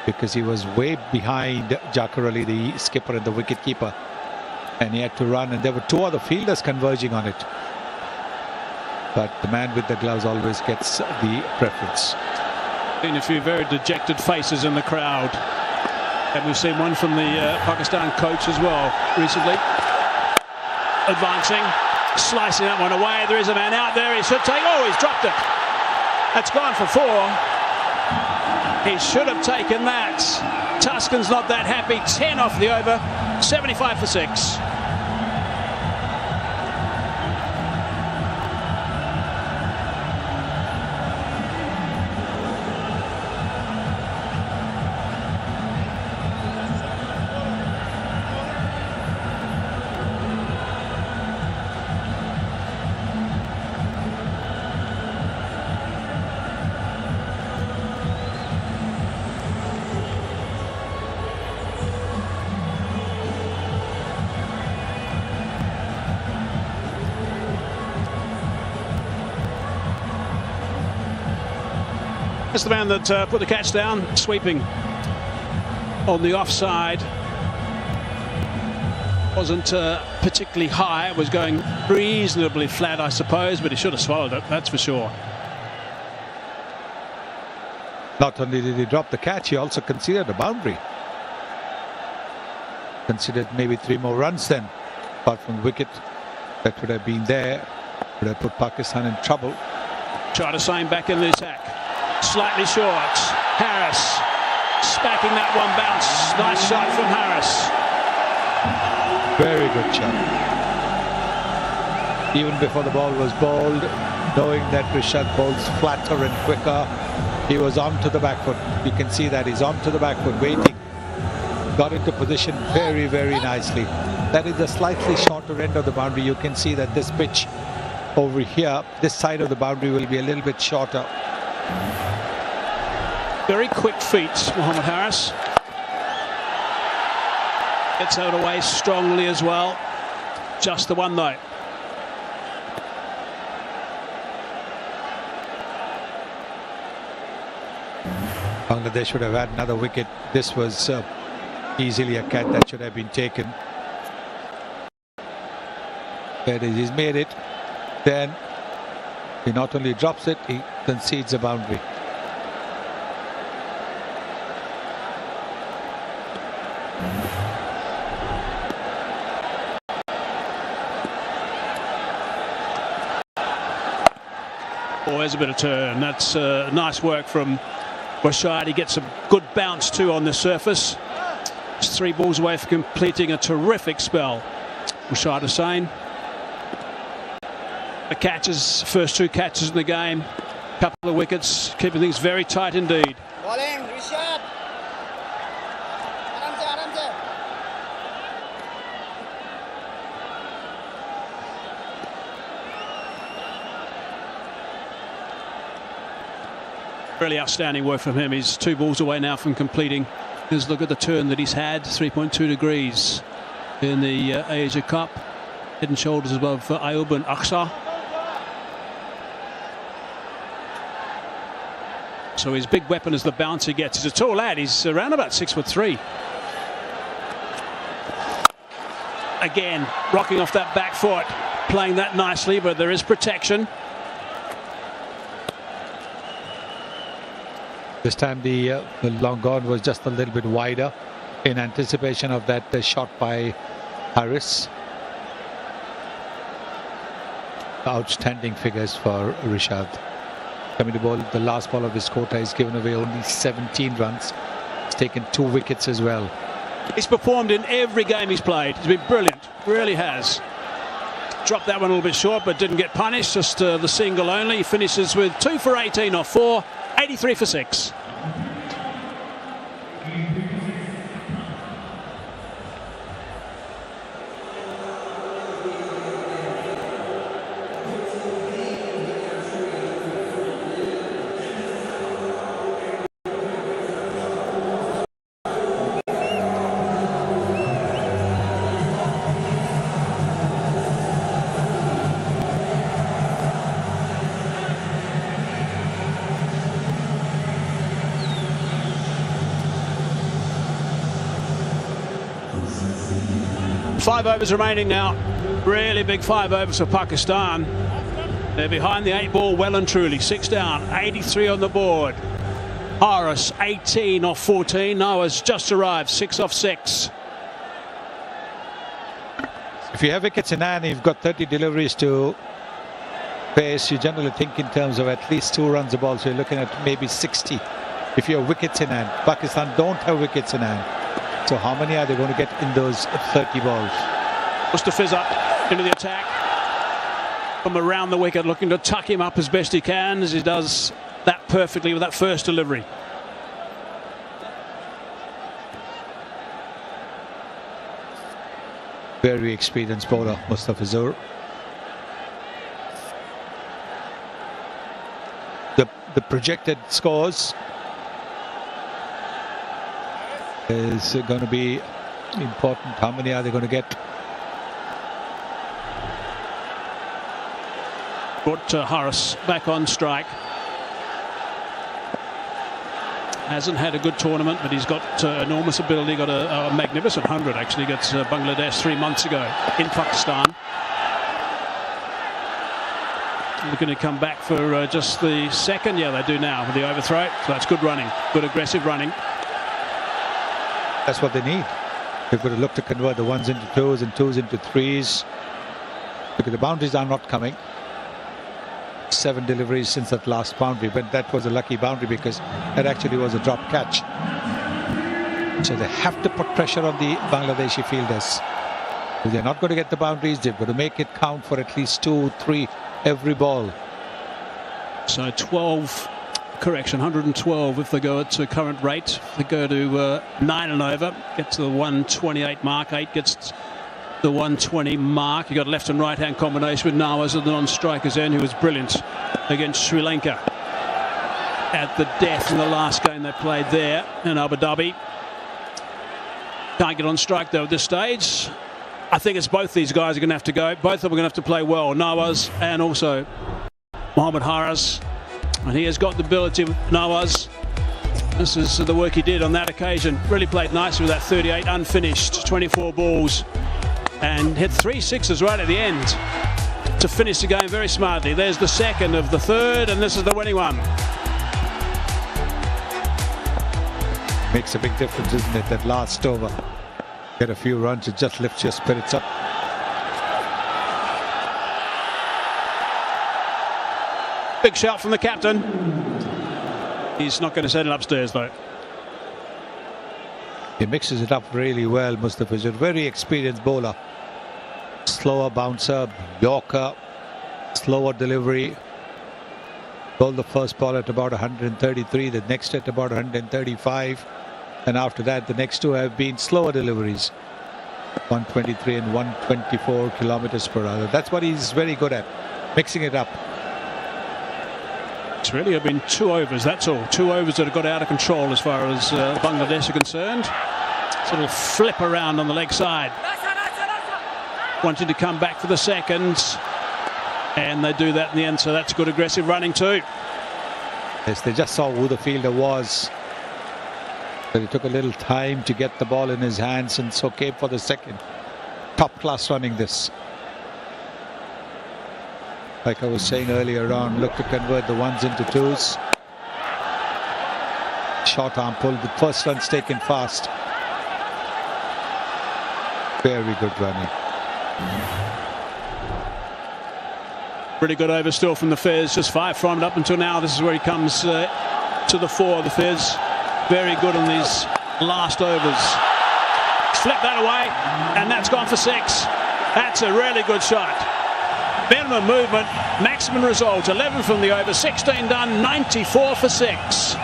Speaker 2: because he was way behind Jakar Ali, the skipper and the wicketkeeper, and he had to run, and there were 2 other fielders converging on it. But the man with the gloves always gets the preference.
Speaker 7: Seen a few very dejected faces in the crowd, and we've seen one from the Pakistan coach as well recently. Advancing, slicing that one away. There is a man out there. He should take. Oh, he's dropped it. That's gone for 4. He should have taken that. Tuscan's not that happy. 10 off the over. 75 for 6. That's the man that put the catch down, sweeping on the offside. Wasn't particularly high, it was going reasonably flat, I suppose, but he should have swallowed it, that's for sure.
Speaker 2: Not only did he drop the catch, he also conceded a boundary. Considered maybe 3 more runs then, apart from the wicket that would have been there, would have put Pakistan in trouble.
Speaker 7: Try to sign back in the attack. Slightly short. Harris smacking that one bounce. Nice shot from Harris.
Speaker 2: Very good shot. Even before the ball was bowled, knowing that Rishad bowls flatter and quicker, he was on to the back foot. You can see that he's on to the back foot, waiting. Got into position very, very nicely. That is the slightly shorter end of the boundary. You can see that this pitch over here, this side of the boundary will be a little bit shorter.
Speaker 7: Very quick feet, Mohammad Harris. Gets out away strongly as well. Just the one though.
Speaker 2: Bangladesh would have had another wicket. This was easily a catch that should have been taken. There it is, he's made it. Then he not only drops it, he concedes a boundary.
Speaker 7: Oh, there's a bit of turn. That's nice work from Rashad. He gets a good bounce too on the surface. It's 3 balls away from completing a terrific spell. Rashad Hussain. The catches, first 2 catches in the game, couple of wickets, keeping things very tight indeed.
Speaker 8: Bowling, Rishad.
Speaker 7: Really outstanding work from him. He's 2 balls away now from completing. Just look at the turn that he's had, 3.2 degrees in the Asia Cup. Head and shoulders above Ayub and Aksa. So his big weapon is the bounce he gets. He's a tall lad. He's around about 6'3". Again, rocking off that back foot, playing that nicely, but there is protection.
Speaker 2: This time the long on was just a little bit wider in anticipation of that shot by Harris. Outstanding figures for Rishad. Coming to bowl, the last ball of his quota is given away only 17 runs. He's taken 2 wickets as well.
Speaker 7: He's performed in every game he's played. He's been brilliant, really has. Dropped that one a little bit short, but didn't get punished, just the single only. He finishes with 2 for 18 off 4, 83 for 6. Five overs remaining now. Really big 5 overs for Pakistan. They're behind the 8 ball well and truly. 6 down, 83 on the board. Harris 18 off 14. Noah's just arrived, 6 off 6.
Speaker 2: If you have wickets in hand, you've got 30 deliveries to pace. You generally think in terms of at least 2 runs a ball, so you're looking at maybe 60 if you have wickets in hand. Pakistan don't have wickets in hand. So how many are they going to get in those 30 balls?
Speaker 7: Mustafiz up into the attack from around the wicket, looking to tuck him up as best he can, as he does that perfectly with that first delivery.
Speaker 2: Very experienced bowler, Mustafiz. The projected scores is going to be important. How many are they going to get?
Speaker 7: Brought Harris back on strike. hasn't had a good tournament, but he's got enormous ability. Got a magnificent 100 actually against Bangladesh 3 months ago in Pakistan. They're going to come back for just the second. Yeah, they do now with the overthrow. So that's good running, good aggressive running.
Speaker 2: That's what they need. They've got to look to convert the ones into twos and twos into threes, because the boundaries are not coming. 7 deliveries since that last boundary, but that was a lucky boundary because that actually was a drop catch. So they have to put pressure on the Bangladeshi fielders. If they're not going to get the boundaries, they've got to make it count for at least 2, 3 every ball.
Speaker 7: So 112 if they go at current rate. If they go to 9 and over, get to the 128 mark. 8 gets the 120 mark. You got left and right hand combination with Nawaz at the non-striker's end, who was brilliant against Sri Lanka at the death in the last game they played there in Abu Dhabi. Can't get on strike though at this stage. I think it's both these guys are going to have to go. Both of them are going to have to play well, Nawaz and also Mohammad Haris. And he has got the ability with Nawaz. This is the work he did on that occasion. Really played nicely with that 38 unfinished, 24 balls. And hit 3 sixes right at the end to finish the game very smartly. There's the second of the third, and this is the winning one.
Speaker 2: Makes a big difference, isn't it, that last over? Get a few runs, it just lifts your spirits up.
Speaker 7: Big shot from the captain. He's not going to send it upstairs though.
Speaker 2: He mixes it up really well, Mustafa. He's a very experienced bowler. Slower bouncer, Yorker, slower delivery. Bowled the first ball at about 133, the next at about 135. And after that, the next two have been slower deliveries. 123 and 124 kilometers per hour. That's what he's very good at, mixing it up.
Speaker 7: It's really been 2 overs, that's all. 2 overs that have got out of control as far as Bangladesh are concerned. Sort of flip around on the leg side. Wanting to come back for the seconds. And they do that in the end, so that's good aggressive running too.
Speaker 2: Yes, they just saw who the fielder was. But it took a little time to get the ball in his hands, and so came for the second. Top class running this. Like I was saying earlier on, look to convert the ones into twos. Short arm pull, the first run's taken fast. Very good running.
Speaker 7: Pretty good over still from the Fizz, just 5 from it up until now. This is where he comes to the 4 of the Fizz. Very good on these last overs. Flip that away, and that's gone for 6. That's a really good shot. Minimum movement, maximum result. 11 from the over, 16 done, 94 for 6.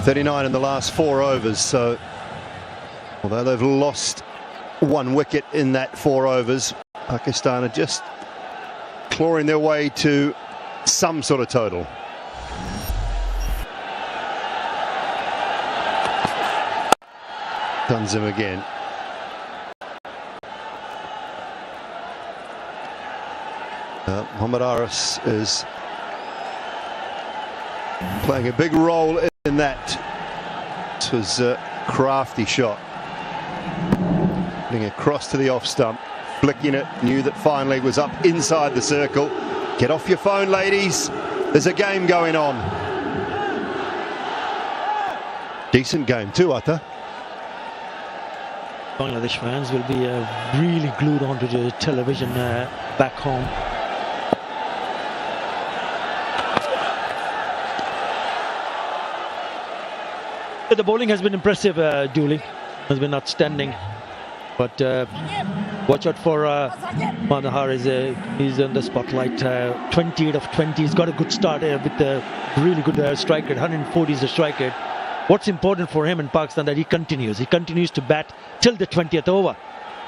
Speaker 1: .39 in the last 4 overs, so although they've lost 1 wicket in that 4 overs, Pakistan are just clawing their way to some sort of total. Duns him again. Mohammad Haris is playing a big role in that. This was a crafty shot. Getting across to the off stump, flicking it, knew that fine leg was up inside the circle. Get off your phone, ladies. There's a game going on. Decent game too, Atta.
Speaker 8: Bangladesh fans will be really glued onto the television back home.
Speaker 3: The bowling has been impressive, Dooley. Has been outstanding. But watch out for Manohar. He's in the spotlight. 28 of 20. He's got a good start with a really good strike rate. 140 is the strike rate. What's important for him in Pakistan that he continues. He continues to bat till the 20th over.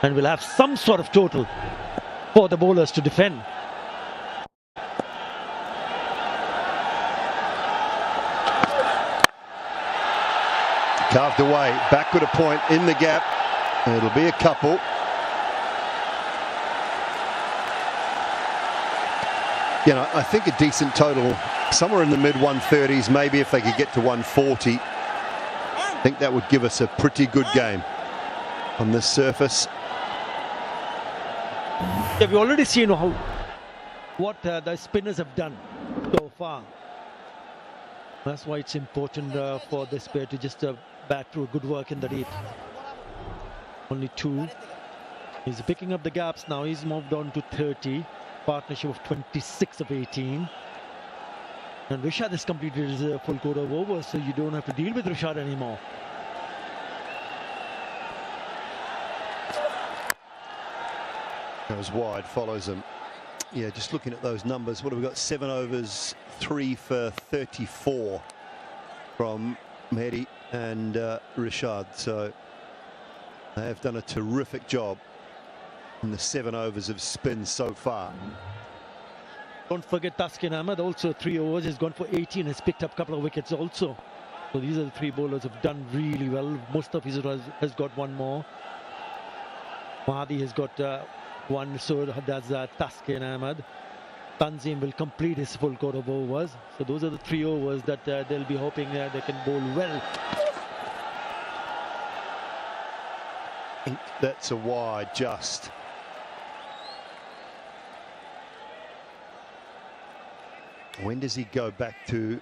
Speaker 3: And will have some sort of total for the bowlers to defend.
Speaker 1: Carved away, backward a point in the gap. It'll be a couple. You know, I think a decent total, somewhere in the mid 130s, maybe if they could get to 140. I think that would give us a pretty good game on this surface.
Speaker 3: Yeah, we've already seen what the spinners have done so far. That's why it's important for this pair to just bat through good work in the deep. Only 2. He's picking up the gaps now. He's moved on to 30. Partnership of 26 of 18. And Rishad has completed his full quota of overs, so you don't have to deal with Rishad anymore.
Speaker 1: Goes wide, follows him. Yeah, just looking at those numbers, what have we got? 7 overs, 3 for 34 from Mehdi and Rishad. So they have done a terrific job in the 7 overs of spin so far.
Speaker 3: Don't forget Taskin Ahmed, also 3 overs. He's gone for 18. Has picked up a couple of wickets also. So these are the 3 bowlers who have done really well. Mustafiz has got 1 more. Mahdi has got 1, so that's Taskin Ahmed. Tanzim will complete his full quota of overs. So those are the 3 overs that they'll be hoping they can bowl well.
Speaker 1: I think that's a wide just. When does he go back to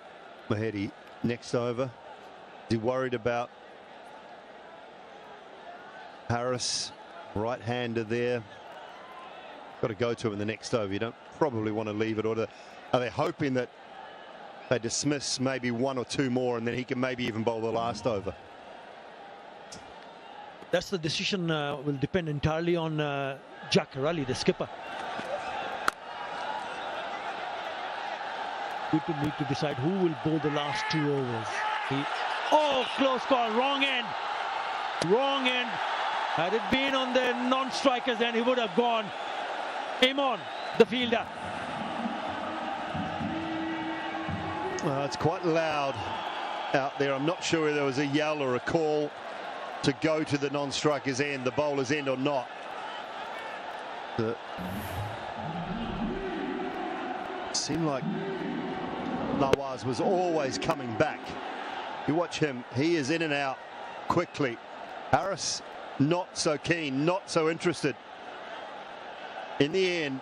Speaker 1: Mehdi next over? Is he worried about Harris, right-hander there? Got to go to him in the next over. You don't probably want to leave it. Or are they hoping that they dismiss maybe 1 or 2 more and then he can maybe even bowl the last over?
Speaker 3: That's the decision will depend entirely on Jacques Ali, the skipper. People need to decide who will bowl the last 2 overs. Oh, close call, wrong end. Wrong end. Had it been on the non-strikers, then he would have gone. Imon, the fielder.
Speaker 1: Well, it's quite loud out there. I'm not sure whether there was a yell or a call to go to the non-striker's end, the bowler's end or not. It seemed like Nawaz was always coming back. You watch him, he is in and out quickly. Harris, not so keen, not so interested. In the end,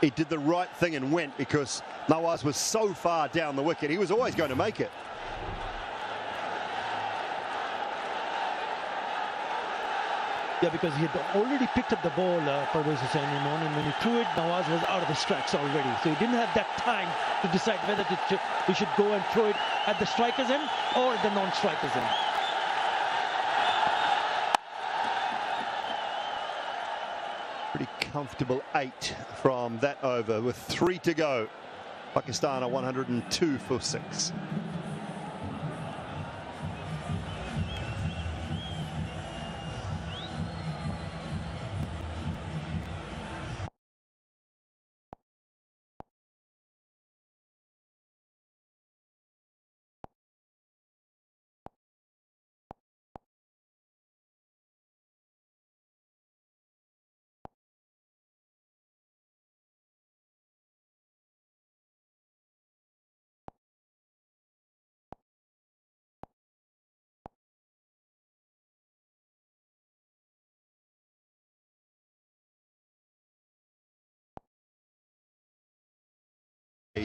Speaker 1: he did the right thing and went because Nawaz was so far down the wicket. He was always going to make it.
Speaker 3: Yeah, because he had already picked up the ball for Hussain Imon, and when he threw it, Nawaz was out of his tracks already. So he didn't have that time to decide whether he should go and throw it at the striker's end or at the non-striker's end.
Speaker 1: Pretty comfortable 8 from that over with 3 to go. Pakistan are 102 for 6.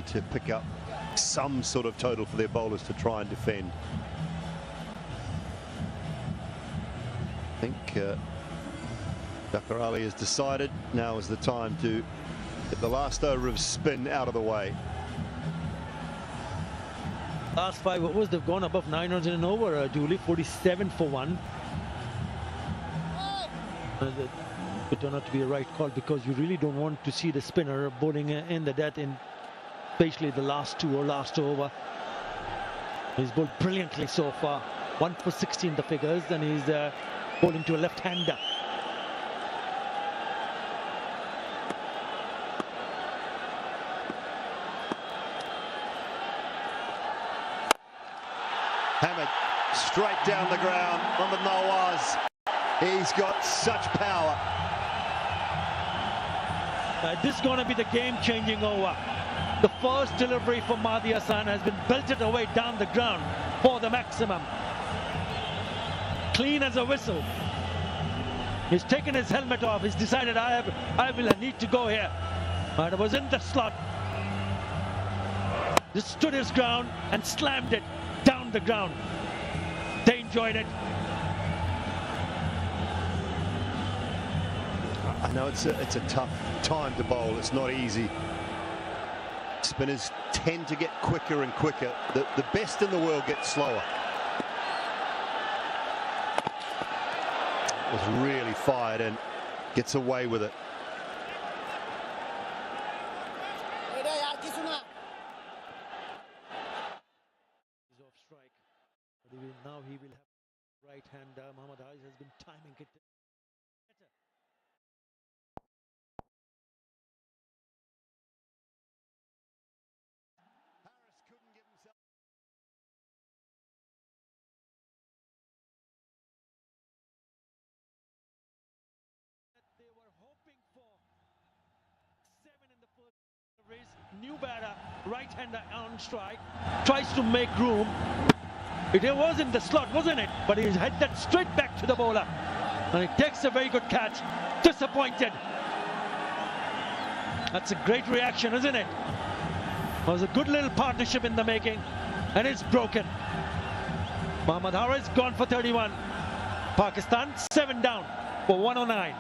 Speaker 1: To pick up some sort of total for their bowlers to try and defend. I think Jacques Ali has decided now is the time to get the last over of spin out of the way.
Speaker 3: Last 5 overs, they've gone above 9 runs in an over, Julie, 47 for 1. It turned out to be a right call because you really don't want to see the spinner bowling in the death in especially the last 2 or last over. He's bowled brilliantly so far. 1 for 16 the figures, and he's bowling to a left-hander.
Speaker 1: Hammered straight down the ground. Mohammad Nawaz. He's got such power.
Speaker 3: This is going to be the game-changing over. The first delivery for Mahdi Hassan has been belted away down the ground for the maximum. Clean as a whistle. He's taken his helmet off. He's decided I will need to go here. And it was in the slot. Just stood his ground and slammed it down the ground. They enjoyed it.
Speaker 1: I know it's a tough time to bowl. It's not easy. Spinners tend to get quicker and quicker. The best in the world get slower. Was really fired and gets away with it.
Speaker 3: He's off strike. Now he will have right hand. Mohammad Hafiz has been timing it better. They were hoping for 7 in the first race. New batter, right-hander on strike, tries to make room. It was in the slot, wasn't it? But he had that straight back to the bowler. And he takes a very good catch. Disappointed. That's a great reaction, isn't it? It was a good little partnership in the making. And it's broken. Mohammad Hafiz gone for 31. Pakistan 7 down for 109.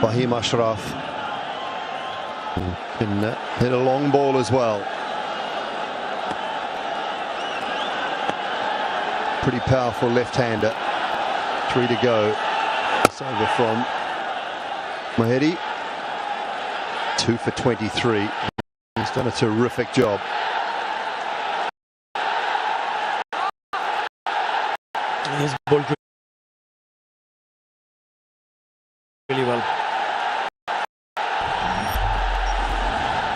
Speaker 1: Fahim Ashraf can hit a long ball as well. Pretty powerful left-hander. 3 to go. It's over from Mahedi. 2 for 23. He's done a terrific job.
Speaker 3: He's bowled really well.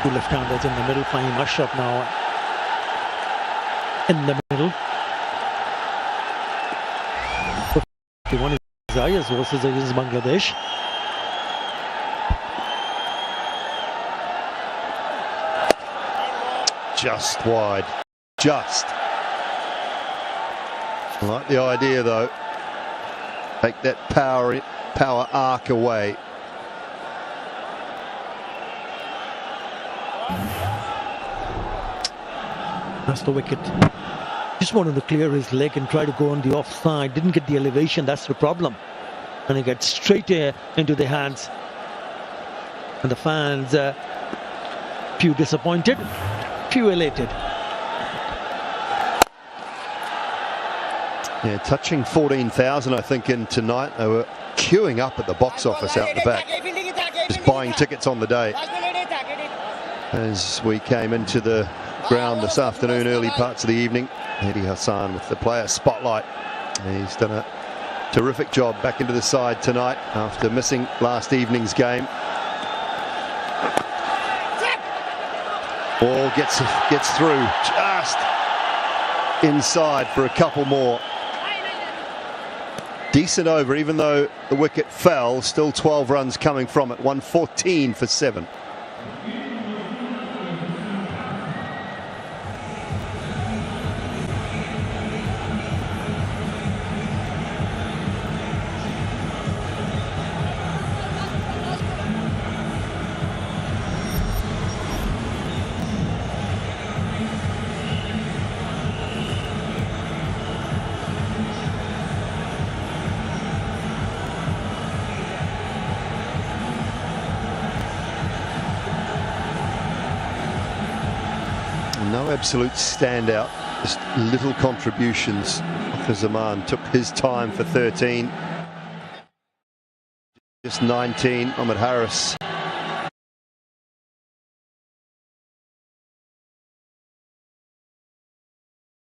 Speaker 3: 2 left-handers in the middle. Fahim Ashraf now in the middle. 51 is Zayas versus Bangladesh.
Speaker 1: Just wide. Just. I like the idea though. Take that power arc away.
Speaker 3: That's the wicket. Just wanted to clear his leg and try to go on the offside. Didn't get the elevation, that's the problem. And he gets straight into the hands. And the fans, few disappointed, few elated.
Speaker 1: Yeah, touching 14,000 I think in tonight. They were queuing up at the box office out the back. Just buying tickets on the day. As we came into the ground this afternoon, early parts of the evening, Mahdi Hassan with the player spotlight. He's done a terrific job back into the side tonight after missing last evening's game. Ball gets through just inside for a couple more. Decent over, even though the wicket fell, still 12 runs coming from it. 114 for 7. No absolute standout, just little contributions. Zaman took his time for 13. Just 19, Ahmed Harris.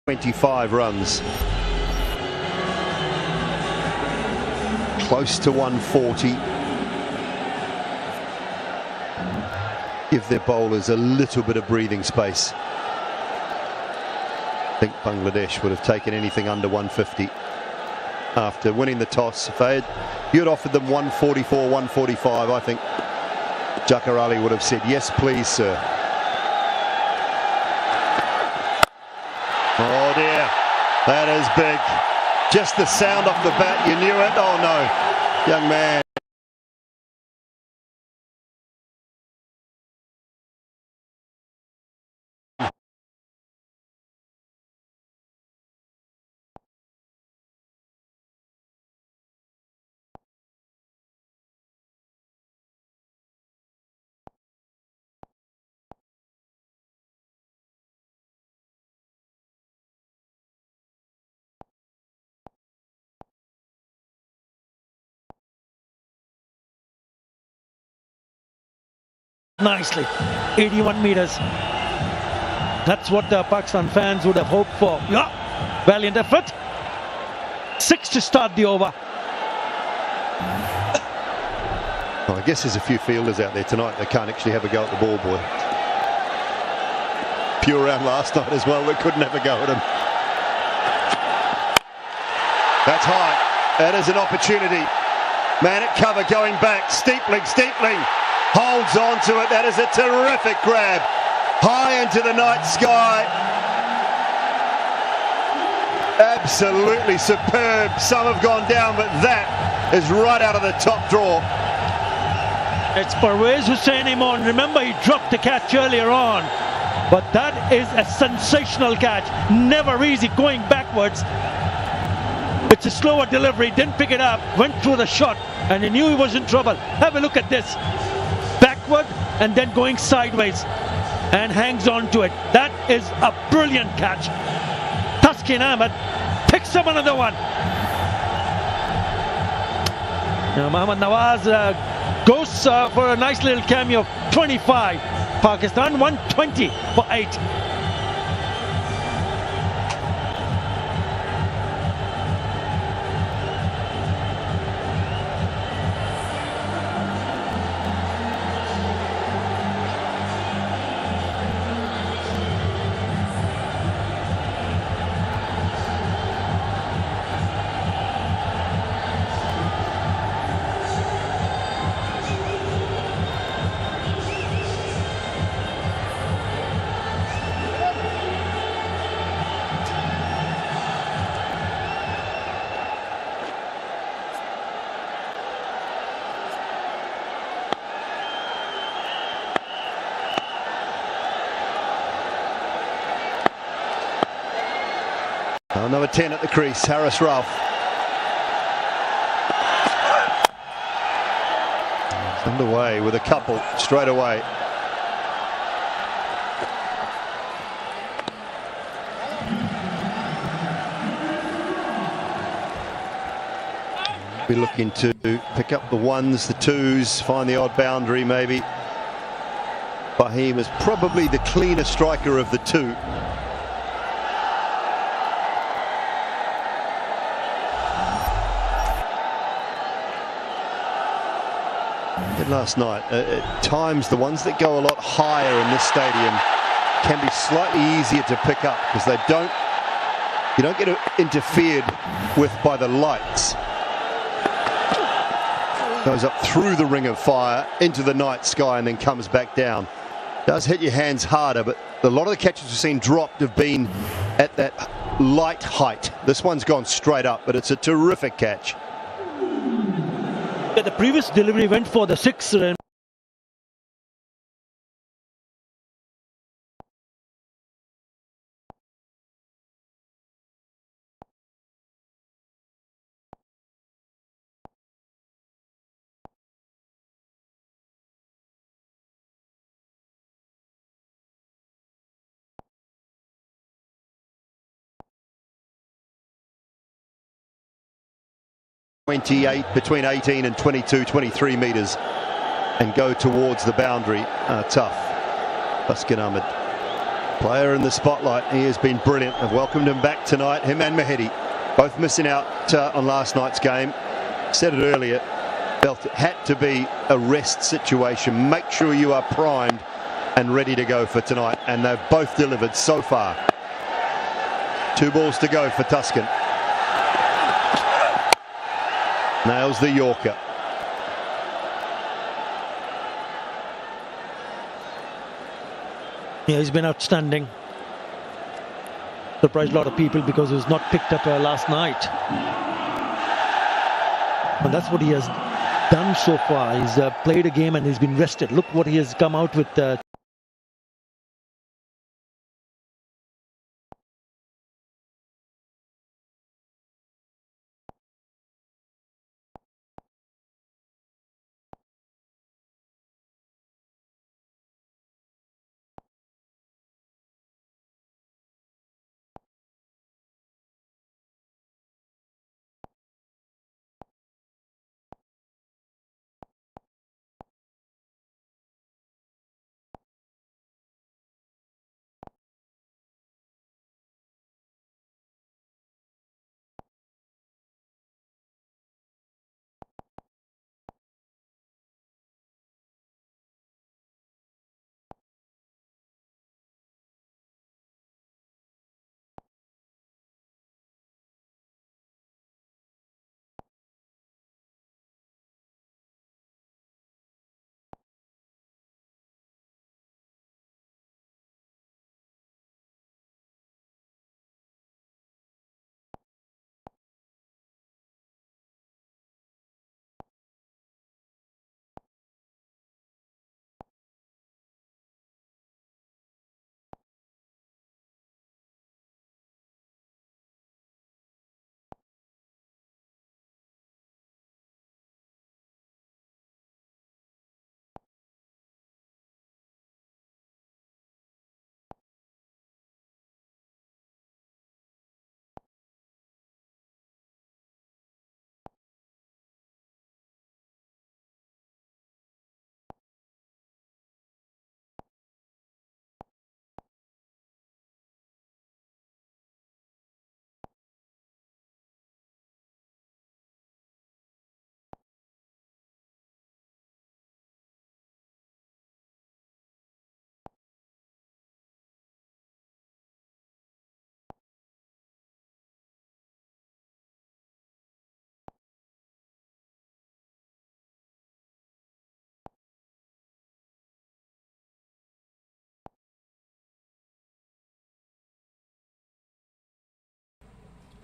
Speaker 1: $25 runs. Close to 140. Give their bowlers a little bit of breathing space. I think Bangladesh would have taken anything under 150 after winning the toss. If you'd offered them 144, 145, I think Jakar Ali would have said, yes, please, sir. Oh, dear. That is big. Just the sound off the bat, you knew it. Oh, no. Young man.
Speaker 3: Nicely, 81 meters. That's what the Pakistan fans would have hoped for. Yeah, valiant effort. 6 to start the over.
Speaker 1: Well, I guess there's a few fielders out there tonight that can't actually have a go at the ball boy. Pure round last night as well, that couldn't have a go at him. That's high. That is an opportunity. Man at cover going back, steepling. Holds on to it. That is a terrific grab. High into the night sky. Absolutely superb. Some have gone down, but that is right out of the top drawer.
Speaker 3: It's Parvez Hussain Imon. Remember, he dropped the catch earlier on. But that is a sensational catch. Never easy going backwards. It's a slower delivery. Didn't pick it up. Went through the shot. And he knew he was in trouble. Have a look at this. Backward and then going sideways and hangs on to it. That is a brilliant catch. Taskin Ahmed picks up another one. Now Mohammad Nawaz goes for a nice little cameo. 25. Pakistan 120 for 8.
Speaker 1: Number 10 at the crease, Harris Ralph. It's underway with a couple straight away. Be looking to pick up the ones, the twos, find the odd boundary maybe. Bahim is probably the cleaner striker of the two. Last night, at times the ones that go a lot higher in this stadium can be slightly easier to pick up because you don't get interfered with by the lights. Goes up through the ring of fire into the night sky and then comes back down. Does hit your hands harder, but a lot of the catches we've seen dropped have been at that light height. This one's gone straight up, but it's a terrific catch.
Speaker 3: Yeah, the previous delivery went for the 6 run.
Speaker 1: Between 18 and 22, 23 metres and go towards the boundary. Tough. Baskin Ahmed, player in the spotlight. He has been brilliant. I've welcomed him back tonight. Him and Mahedi, both missing out on last night's game. Said it earlier, felt it had to be a rest situation. Make sure you are primed and ready to go for tonight, and they've both delivered so far. 2 balls to go for Tuscan. Nails the Yorker.
Speaker 3: Yeah, he's been outstanding. Surprised a lot of people because he was not picked up last night. And that's what he has done so far. He's played a game and he's been rested. Look what he has come out with.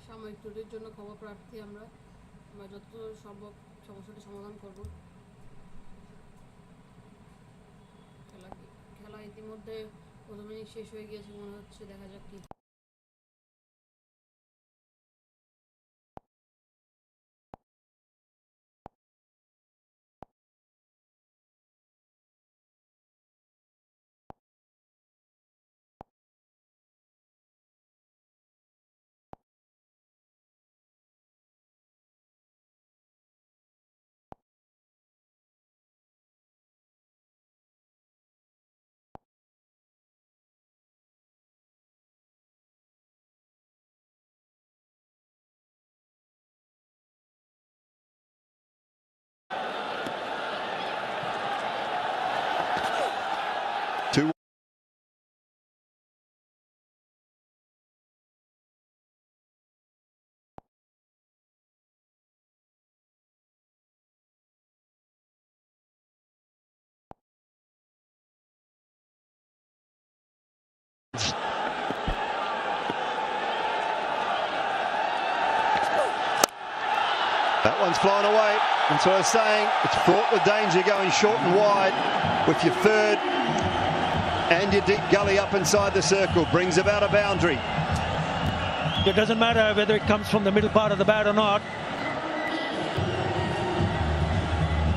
Speaker 8: সাময়িক ত্রুটির জন্য ক্ষমা প্রার্থী। আমরা যত সম্ভব সমস্যাটি সমাধান করব। খেলা ইতিমধ্যে প্রথম ইনিংস শেষ হয়ে গিয়েছে মনে হচ্ছে, দেখা যাক কি
Speaker 1: That one's flying away. That's what I was saying. It's fraught with danger going short and wide with your third and your deep gully up inside the circle. Brings about a boundary.
Speaker 3: It doesn't matter whether it comes from the middle part of the bat or not,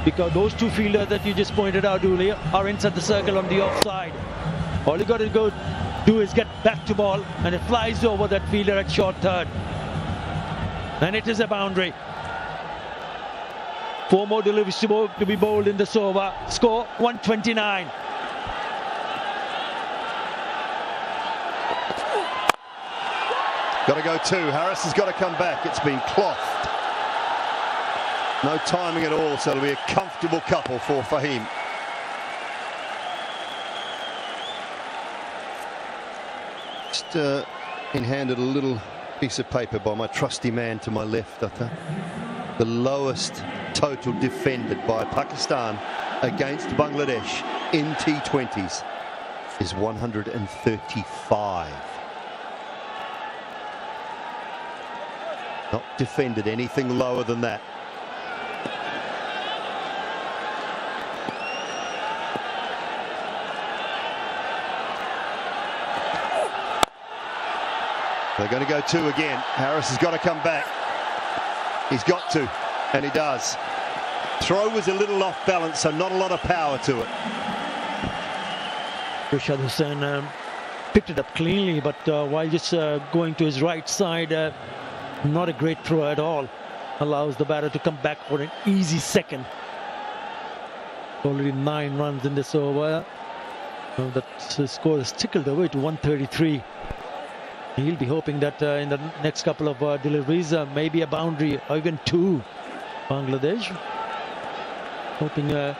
Speaker 3: because those two fielders that you just pointed out, Uli, are inside the circle on the offside. All you got to go do is get back to ball, and it flies over that fielder at short third. And it is a boundary. 4 more deliveries to be bowled in this over. Score 129.
Speaker 1: Got to go 2. Harris has got to come back. It's been clothed. No timing at all, so it'll be a comfortable couple for Fahim. Just been handed a little piece of paper by my trusty man to my left. I think the lowest total defended by Pakistan against Bangladesh in T20s is 135. Not defended anything lower than that. They're going to go 2 again. Harris has got to come back. He's got to, and he does. Throw was a little off balance, so not a lot of power to it.
Speaker 3: Rashad Hussain picked it up cleanly, but while just going to his right side, not a great throw at all. Allows the batter to come back for an easy second. Already 9 runs in this over. That score is tickled away to 133. He'll be hoping that in the next couple of deliveries, maybe a boundary or even 2. Bangladesh hoping to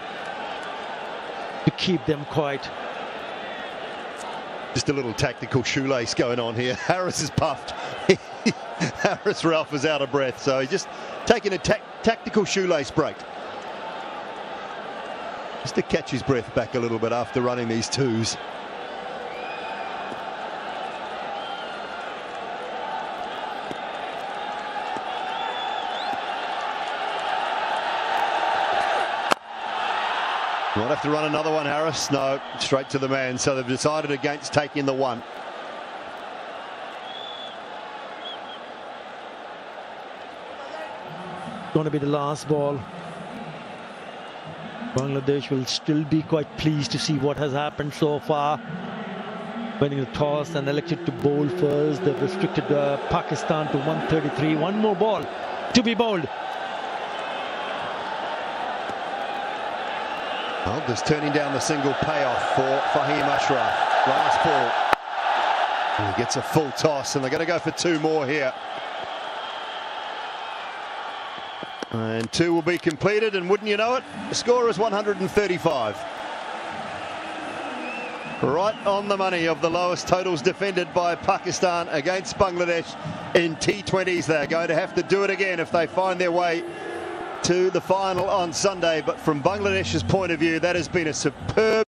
Speaker 3: keep them quiet.
Speaker 1: Just a little tactical shoelace going on here. Harris is puffed. Harris Ralph is out of breath, so he's just taking a tactical shoelace break. Just to catch his breath back a little bit after running these 2s. Might have to run another one, Harris. No, straight to the man. So they've decided against taking the 1.
Speaker 3: Going to be the last ball. Bangladesh will still be quite pleased to see what has happened so far. Winning the toss and elected to bowl first. They've restricted Pakistan to 133. 1 more ball to be bowled.
Speaker 1: Well, just turning down the single payoff for Fahim Ashraf. Last ball. And he gets a full toss, and they're going to go for 2 more here. And 2 will be completed, and wouldn't you know it, the score is 135. Right on the money of the lowest totals defended by Pakistan against Bangladesh in T20s. They're going to have to do it again if they find their way to the final on Sunday. But from Bangladesh's point of view, that has been a superb